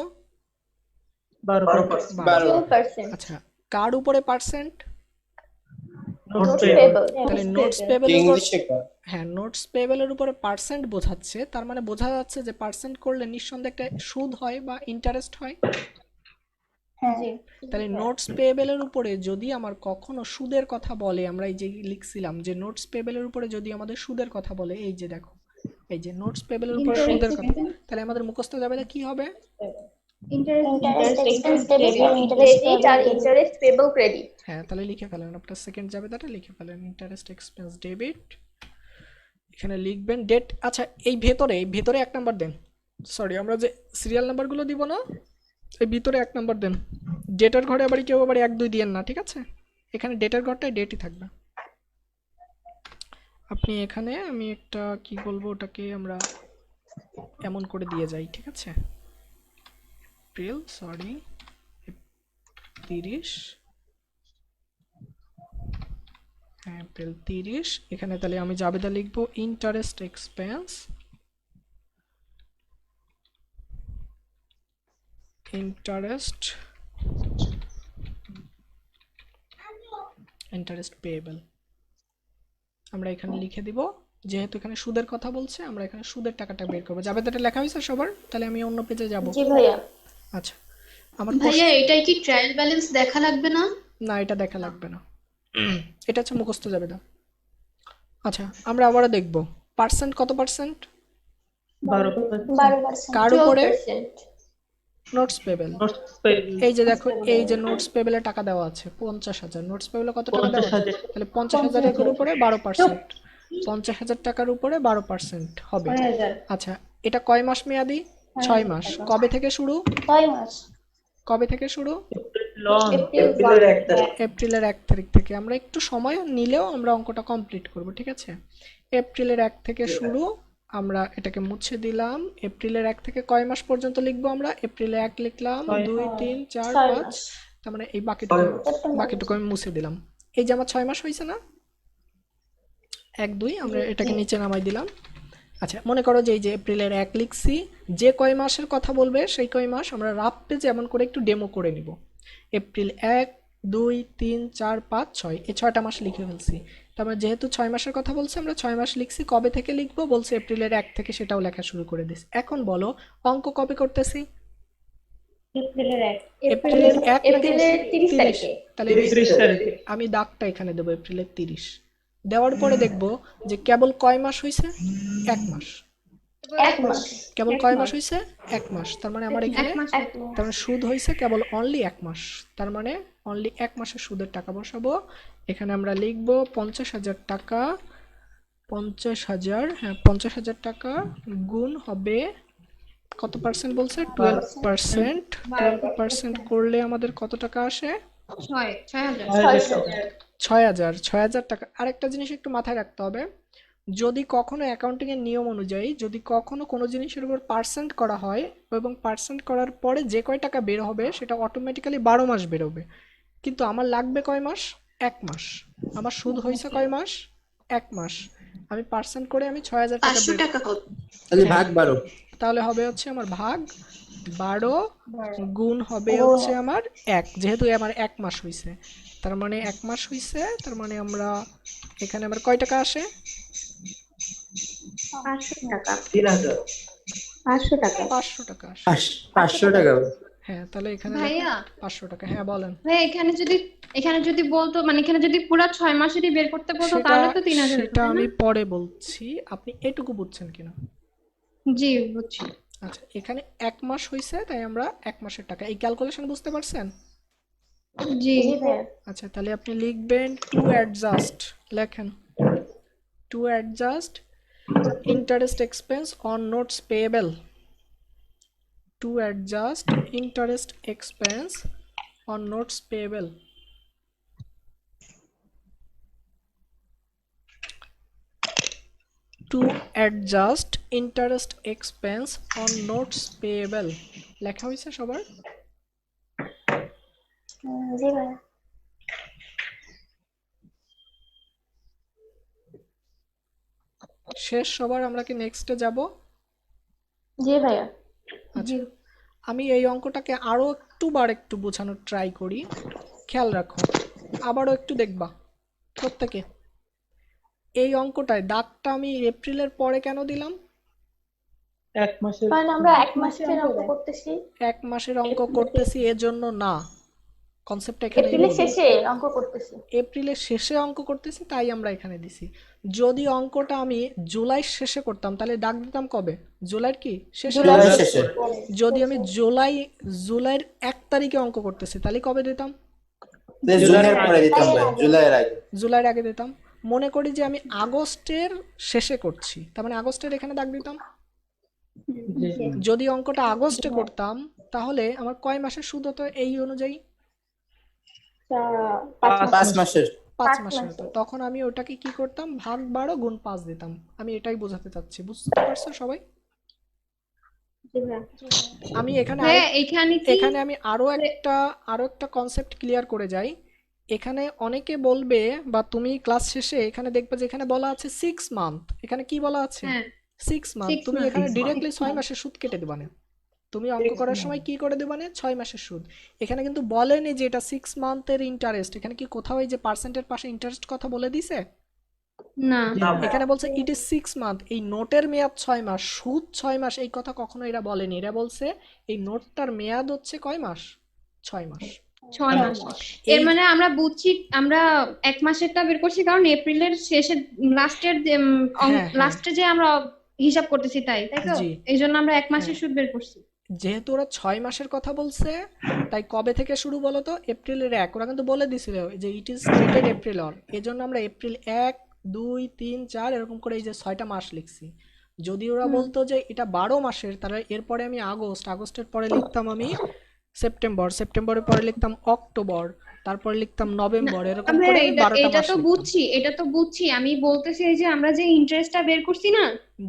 12%। 12%। আচ্ছা কার উপরে percent? Notes notes payable. Payable. তাহলে নোটস পেয়েবলের উপর ইংলিশে কর। হ্যাঁ নোটস পেয়েবলের উপরে পার্সেন্ট বোঝাচ্ছে, তার মানে বোঝা যাচ্ছে যে পার্সেন্ট করলে নিঃসন্দেহে একটা সুদ হয় বা ইন্টারেস্ট হয়। হ্যাঁ তাহলে নোটস পেয়েবলের উপরে যদি আমার কখনো সুদের কথা বলে, আমরা এই যে লিখছিলাম যে নোটস পেয়েবলের উপরে যদি আমাদের সুদের কথা বলে, এই যে দেখো এই যে নোটস পেয়েবলের উপরে সুদের কথা, তাহলে আমাদের মুখস্থ যাবে কি হবে? ইন্টারেস্ট এক্সপেন্স ডেবিট ক্রেডিট আর ইন্টারেস্ট পেয়েবল ক্রেডিট। হ্যাঁ তাহলে লিখে ফেলেন, আপনার সেকেন্ড যাবে তাটা লিখে ফেলেন ইন্টারেস্ট এক্সপেন্স ডেবিট, এখানে লিখবেন ডেট। আচ্ছা এই ভেতরে 1 নাম্বার দেন, সরি আমরা যে সিরিয়াল নাম্বারগুলো দিব না, এই ভিতরে 1 নাম্বার দেন। ডেটের ঘরে আবার কেউ আবার 1 2 দিয়েন না, ঠিক আছে? এখানে ডেটের ঘরটায় ডেটই থাকবে। আপনি এখানে আমি একটা কি বলবো ওটাকে আমরা এমন করে দিয়ে যাই, ঠিক আছে? এপ্রিল 30, হ্যাঁ এপ্রিল 30। এখানে তাহলে আমি জাবেদা লিখবো ইন্টারেস্ট এক্সপেন্স, ইন্টারেস্ট পেয়েবল। আমরা এখানে লিখে দিব, যেহেতু এখানে সুদের কথা বলছে আমরা এখানে সুদের টাকাটা বের করবো। জাবেদাটা লেখা হয়েছে সবার? তাহলে আমি অন্য পেজে যাব। জি ভাইয়া। আচ্ছা আমার ভাইয়া এটাই কি ট্রায়াল ব্যালেন্স দেখা লাগবে না? না এটা দেখা লাগবে না, এটা হচ্ছে মুখস্থ জাবেদা। আচ্ছা আমরা আবারও দেখব পার্সেন্ট কত পার্সেন্ট 12%। কার উপরে? 12%। Notes payable. নোটস পেয়েবল এই যে দেখো এই যে নোটস পেবেলে টাকা দেওয়া আছে 50,000, নোটস পেবেলে কত টাকা দেওয়া আছে? 50,000। তাহলে 50,000 এর উপরে 12%, 50,000 টাকার উপরে 12% হবে। আচ্ছা এটা কয় মাস মেয়াদি? 6 মাস। কবে থেকে শুরু? 6 মাস। কবে থেকে শুরু? লং এপ্রিলের 1 তারিখ। এপ্রিলের 1 তারিখ থেকে। আমরা একটু সময় নিলেও আমরা অঙ্কটা কমপ্লিট করব, ঠিক আছে? এপ্রিলের 1 থেকে শুরু, আমরা এটাকে মুছে দিলাম। এপ্রিলের 1 থেকে কয় মাস পর্যন্ত লিখবো আমরা? এপ্রিলে 1 লিখলাম, 2 3 4 6 5, মাস। তার মানে এই বাকিটুকু আমি মুছে দিলাম। এই যে আমার 6 মাস হয়েছে না? 1 2 আমরা এটাকে নিচে নামাই দিলাম। আচ্ছা মনে করো যে এই যে এপ্রিলের 1 লিখছি, যে কয় মাসের কথা বলবে সেই কয় মাস আমরা রাফ পেজে এমন করে একটু ডেমো করে নিব। এপ্রিল 1 2 3 4 5 6, এই 6টা মাস লিখে ফেলছি। তারপর যেহেতু 6 মাসের কথা বলছে আমরা 6 মাস লিখছি। কবে থেকে লিখবো বলছে? এপ্রিলের 1 থেকে, সেটাও লেখা শুরু করে দিস। এখন বলো অঙ্ক কবে করতেছি? এপ্রিলের 1 এপ্রিলের 30 তারিখে। তাহলে 30 তারিখে। আমি দাগটা এখানে দেবো এপ্রিলের 30। দেওয়ার পরে দেখবো যে কেবল কয় মাস হয়েছে? 1 মাস। 1 মাস। কেবল কয় মাস হয়েছে? 1 মাস। তার মানে আমার এখানে 1 মাস। তার মানে সুদ হয়েছে কেবল অনলি 1 মাস। তার মানে অনলি 1 মাসের সুদের টাকা বসাবো। এখানে আমরা লিখবো 50,000 টাকা, 50,000, হ্যাঁ 50,000 টাকা গুণ হবে কত পার্সেন্ট বলছে? 12%। 12% করলে আমাদের কত টাকা আসে? 6,000 টাকা। আরেকটা জিনিস একটু মাথায় রাখতে হবে, যদি কখনো অ্যাকাউন্টিং এর নিয়ম অনুযায়ী যদি কখনো কোনো জিনিসের উপর পার্সেন্ট করা হয় এবং পার্সেন্ট করার পরে যে কয় টাকা বের হবে সেটা অটোমেটিক্যালি 12 মাস বেরোবে, কিন্তু আমার লাগবে কয় মাস? 1 মাস। আমার সুদ হয়েছে কয় মাস? 1 মাস। আমি পার্সেন্ট করে আমি 6,000 টাকা 500 টাকা হবে। তাহলে ভাগ 12। তাহলে হবে হচ্ছে আমার ভাগ 12 গুণ হবে হচ্ছে আমার 1, যেহেতু আমার 1 মাস হয়েছে। তার মানে 1 মাস হয়েছে, তার মানে আমরা এখানে আমার কয় টাকা আসে? 500 টাকা। 3000। 500 টাকা। 500 টাকা আসে। 500 টাকা। হ্যাঁ তাহলে এখানে ভাইয়া 500 টাকা। হ্যাঁ বলেন। ভাই এখানে যদি বলতো মানে এখানে যদি পুরো 6 মাসেরই বের করতে বলতো তাহলে তো 3000 সেটা আমি পরে বলছি, আপনি এটুকু বুঝছেন কিনা? জি বুঝছি। আচ্ছা এখানে 1 মাস হয়েছে তাই আমরা 1 মাসের টাকা, এই ক্যালকুলেশন বুঝতে পারছেন? জি জি ভাইয়া। আচ্ছা তাহলে আপনি লিখবেন টু অ্যাডজাস্ট, লেখেন to adjust interest expense on notes payable, to adjust interest expense on notes payable. To adjust interest expense on notes payable লেখা হয়েছে সবার? জি ভাইয়া। শেষ সবার? আমরা কি নেক্সটে যাব? জি ভাইয়া। আচ্ছা আমি এই অঙ্কটাকে আরো একটু বোঝানোর ট্রাই করি, খেয়াল রাখো, আবারও একটু দেখবা, প্রত্যেকে। এই অঙ্কটায় দাগটা আমি এপ্রিলের পরে কেন দিলাম? এক মাসের কারণ আমরা এক মাসের অঙ্ক করতেছি, এক মাসের অঙ্ক করতেছি এজন্য না, কনসেপ্টটা এখানেই এপ্রিলের ভুল। শেষে অঙ্ক করতেছি। এপ্রিলের শেষে অঙ্ক করতেছি তাই আমরা এখানে দিছি। যদি অঙ্কটা আমি জুলাইয়ের শেষে করতাম তাহলে দাগ দিতাম কবে? জুলাইয়ের কি শেষে? জুলাই শেষে। যদি আমি জুলাইয়ের 1 তারিখে অঙ্ক করতেছি তাহলে কবে দিতাম? জুনের পরে দিতাম ভাই, জুলাইয়ের আগে। জুলাইয়ের আগে দিতাম। মনে করি যে আমি আগস্টের শেষে করছি, তার মানে আগস্টের এখানে দাগ দিতাম। জি যদি অঙ্কটা আগস্টে করতাম তাহলে আমার কয় মাসের সুদ হতো এই অনুযায়ী? 5 মাসের। 5 মাসের হতো। তখন আমি ওটাকে কি করতাম? ভাগ 12 গুণ 5 দিতাম। আমি এটাই বোঝাতে চাচ্ছি, বুঝতে পারছো সবাই? আমি এখানে হ্যাঁ এখানে কি এখানে আমি আরো একটা কনসেপ্ট ক্লিয়ার করে যাই। এখানে অনেকে বলবে বা তুমি ক্লাস শেষে এখানে দেখবে যে এখানে বলা আছে 6 মান্থ। এখানে কি বলা আছে? হ্যাঁ 6 মান্থ। 6 তুমি month, এখানে 6 ডিরেক্টলি 6 মাসের সুদ কেটে দেবা না। তুমি অঙ্ক করার সময় কি করে দেবা না? 6 মাসের সুদ। এখানে কিন্তু বলেনি যে এটা 6 মান্থের ইন্টারেস্ট। এখানে কি কোথাও এই যে পার্সেন্টের পাশে ইন্টারেস্ট কথা বলে দিছে? না এখানে বলছে ইট ইজ 6 মান্থ। এই নোটের মেয়াদ 6 মাস, সুদ 6 মাস, এই কথা কখনো এরা বলেনি। এরা বলছে এই নোটটার মেয়াদ হচ্ছে কয় মাস? 6 মাস। 6 মাস। এর মানে আমরা বুঝছি, আমরা এক মাসেরটা বের করছি কারণ এপ্রিলের শেষের লাস্টের হ্যাঁ। লাস্টে যে আমরা হিসাব করতেছি তাই তো, জি। এই জন্য আমরা এক মাসের সুদ বের করছি। যেহেতু ওরা 6 মাসের কথা বলছে তাই কবে থেকে শুরু বলো তো? এপ্রিলের 1। ওরা কিন্তু বলে দিছিল যে it is dated April or. এজন্য আমরা এপ্রিল 1 2 3 4 এরকম করে এই যে 6টা মাস লিখছি। যদি ওরা বলতো যে এটা 12 মাসের তাহলে এরপরে আমি আগস্টের পরে লিখতাম আমি সেপ্টেম্বরের পরে লিখতাম অক্টোবর, তারপরে লিখতাম নভেম্বর, এরকম আমরা করে এটা 12টা এটা মাস তো লিখতাম। বুঝছি, এটা তো বুঝছি। আমি বলতেছি এই যে আমরা যে ইন্টারেস্টটা বের করছি না,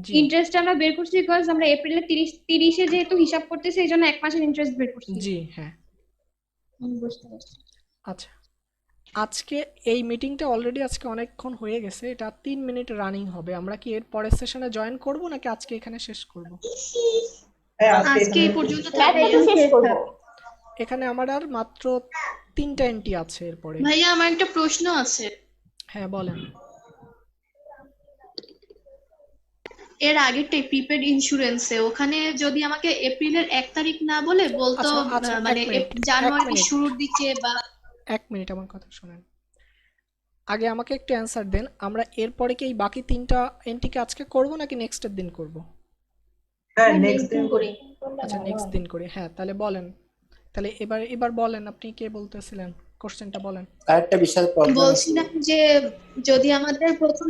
জি ইন্টারেস্টটা আমরা বের করছি বিকজ আমরা এপ্রিলের 30-এ যেহেতু হিসাব করতেছি এই জন্য এক মাসের ইন্টারেস্ট বের করছি। জি হ্যাঁ। বুঝতে পারছি। আচ্ছা, আজকে এই মিটিংটা অলরেডি আজকে অনেকক্ষণ হয়ে গেছে। এটা 3 মিনিট রানিং হবে। আমরা কি এর পরের সেশনে জয়েন করব নাকি আজকে এখানে শেষ করব? হ্যাঁ আজকে এই পর্যন্ত ম্যাথ থাকবে। একটু শেষ করবো। এখানে আমার আর মাত্র 3টা এন্ট্রি আছে এরপরে। ভাইয়া আমার একটা প্রশ্ন আছে। হ্যাঁ বলেন। এর আগেরটাই প্রিপেড ইন্স্যুরেন্সে ওখানে যদি আমাকে এপ্রিলের 1 তারিখ না বলে বলতো আচ্ছা, মানে এক মিনিট, জানুয়ারির শুরুর দিকে বা 1 মিনিট আমার কথা শুনেন। আগে আমাকে একটু অ্যান্সার দেন, আমরা এরপরে কি এই বাকি 3টা এন্ট্রিকে আজকে করব নাকি নেক্সটের দিন করব? হ্যাঁ নেক্সট দিন করি। আচ্ছা নেক্সট দিন করি। হ্যাঁ তাহলে বলেন। তাহলে এবার বলেন, আপনি কে বলতেছিলেন? কোশ্চেনটা বলেন। আরেকটা বিশাল প্রবলেম আছে। বলছিলাম যে যদি আমাদের প্রথম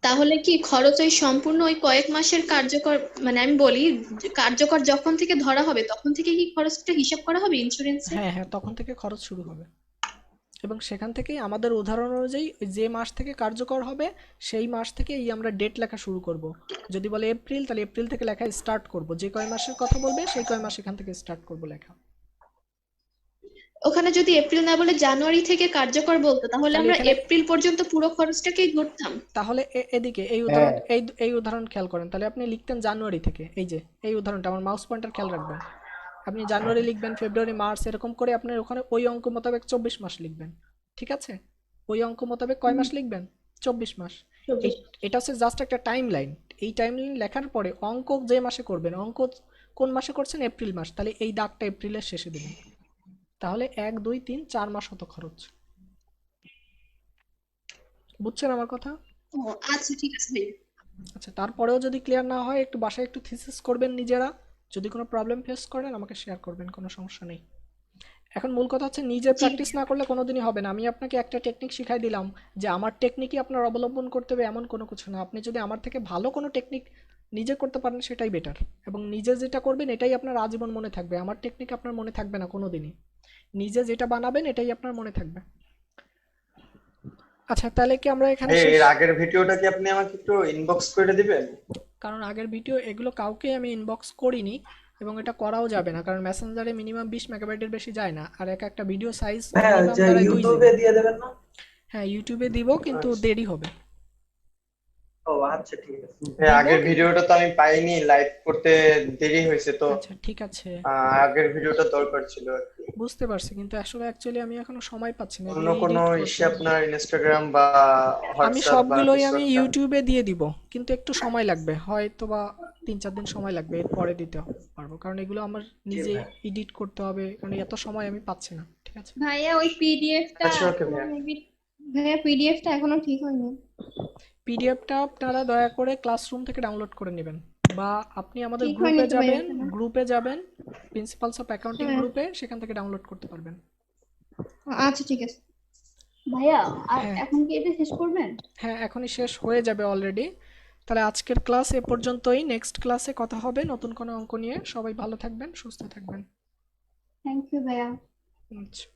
তাহলে কি খরচ ওই সম্পূর্ণ ওই কয়েক মাসের কার্যকর, মানে আমি বলি কার্যকর যখন থেকে ধরা হবে তখন থেকে কি খরচটা হিসাব করা হবে ইন্স্যুরেন্সে? হ্যাঁ তখন থেকে খরচ শুরু হবে এবং সেখান থেকেই আমাদের উদাহরণ অনুযায়ী যে মাস থেকে কার্যকর হবে সেই মাস থেকে এই আমরা ডেট লেখা শুরু করব। যদি বলে এপ্রিল তাহলে এপ্রিল থেকে লেখা স্টার্ট করব। যে কয় মাসের কথা বলবে সেই কয় মাস এখান থেকে স্টার্ট করব লেখা। ওখানে যদি এপ্রিল না বলে জানুয়ারি থেকে কার্যকর বলতো তাহলে আমরা এপ্রিল পর্যন্ত পুরো খরচটাকেই ধরতাম। তাহলে এদিকে এই উদাহরণ খেয়াল করেন। তাহলে আপনি লিখতেন জানুয়ারি থেকে। এই যে এই উদাহরণটা, আমার মাউস পয়েন্টার খেয়াল রাখবেন। আপনি জানুয়ারি লিখবেন, ফেব্রুয়ারি, মার্চ, এরকম করে আপনি ওখানে ওই অঙ্ক মোতাবেক 24 মাস লিখবেন। ঠিক আছে? ওই অঙ্ক মোতাবেক কয় মাস লিখবেন? 24 মাস। এটা হচ্ছে জাস্ট একটা টাইম লাইন। এই টাইম লাইন লেখার পরে অঙ্ক যে মাসে করবেন, অঙ্ক কোন মাসে করছেন? এপ্রিল মাস, তাহলে এই দাগটা এপ্রিলের শেষে দেবেন। তাহলে 1 2 3 4 মাস হতো খরচ। বুঝছেন আমার কথা? ও আচ্ছা ঠিক আছে ভাইয়া। আচ্ছা, তারপরেও যদি ক্লিয়ার না হয় একটু বাসায় একটু থিসিস করবেন নিজেরা। যদি কোনো প্রবলেম ফেস করেন আমাকে শেয়ার করবেন, কোনো সমস্যা নেই। এখন মূল কথা হচ্ছে নিজে প্র্যাকটিস না করলে কোনোদিনই হবে না। আমি আপনাকে একটা টেকনিক শিখাই দিলাম যে আমার টেকনিকই আপনার অবলম্বন করতে হবে এমন কোনো কিছু না। আপনি যদি আমার থেকে ভালো কোনো টেকনিক নিজে করতে পারেন সেটাই বেটার, এবং নিজে যেটা করবেন এটাই আপনার আজীবন মনে থাকবে। আমার টেকনিক আপনার মনে থাকবে না কোনোদিনই। নিজে যেটা বানাবেন এটাই আপনার মনে থাকবে। আচ্ছা তাহলে কি আমরা এখানে এর আগের ভিডিওটা কি আপনি আমাকে একটু ইনবক্স করে দিবেন? কারণ আগের ভিডিও এগুলো কাউকে আমি ইনবক্স করিনি এবং এটা করাও যাবে না, কারণ মেসেঞ্জারে মিনিমাম 20 মেগাবাইটের বেশি যায় না। আর একটা ভিডিও সাইজ হ্যাঁ ইউটিউবে দিয়ে দেবেন না? হ্যাঁ ইউটিউবে দিব, কিন্তু দেরি হবে। ও আচ্ছা ঠিক আছে। ভাই আগের ভিডিওটা তো আমি পাইনি, লাইভ করতে দেরি হয়েছে তো। আচ্ছা ঠিক আছে, আগের ভিডিওটা দরকার ছিল আর কি। বুঝতে পারছি, কিন্তু আসলে অ্যাকচুয়ালি আমি এখনো সময় পাচ্ছি না অন্য এগুলো কোনো এডিট ইসে করতে। আপনার ইনস্টাগ্রাম বা আমি হোয়াটসঅ্যাপ বা সবগুলোই কিছু আমি একটা? ইউটিউবে দিয়ে দিব, কিন্তু একটু সময় লাগবে, হয়তো বা 3-4 দিন সময় লাগবে, এরপরে দিতে পারবো, কারণ এগুলো আমার নিজে এডিট করতে হবে, কারণ এত সময় আমি পাচ্ছি না। ঠিক আছে ভাইয়া ওই পিডিএফটা আচ্ছা ওকে ভাইয়া। ভাইয়া পিডিএফটা এখনো ঠিক হয়নি। পিডিএফটা আপনারা দয়া করে ক্লাসরুম থেকে ডাউনলোড করে নেবেন, বা আপনি আমাদের ঠিক হয়নি তো ভাইয়া এখনো। গ্রুপে যাবেন প্রিন্সিপালস অফ অ্যাকাউন্টিং হ্যাঁ। গ্রুপে, সেখান থেকে ডাউনলোড করতে পারবেন। আচ্ছা ঠিক আছে। ভাইয়া আর হ্যাঁ। এখন কি এটা শেষ করবেন? হ্যাঁ এখনই শেষ হয়ে যাবে অলরেডি। তাহলে আজকের ক্লাস এ পর্যন্তই, নেক্সট ক্লাসে কথা হবে নতুন কোনো অঙ্ক নিয়ে। সবাই ভালো থাকবেন, সুস্থ থাকবেন। থ্যাংক ইউ ভাইয়া। আচ্ছা।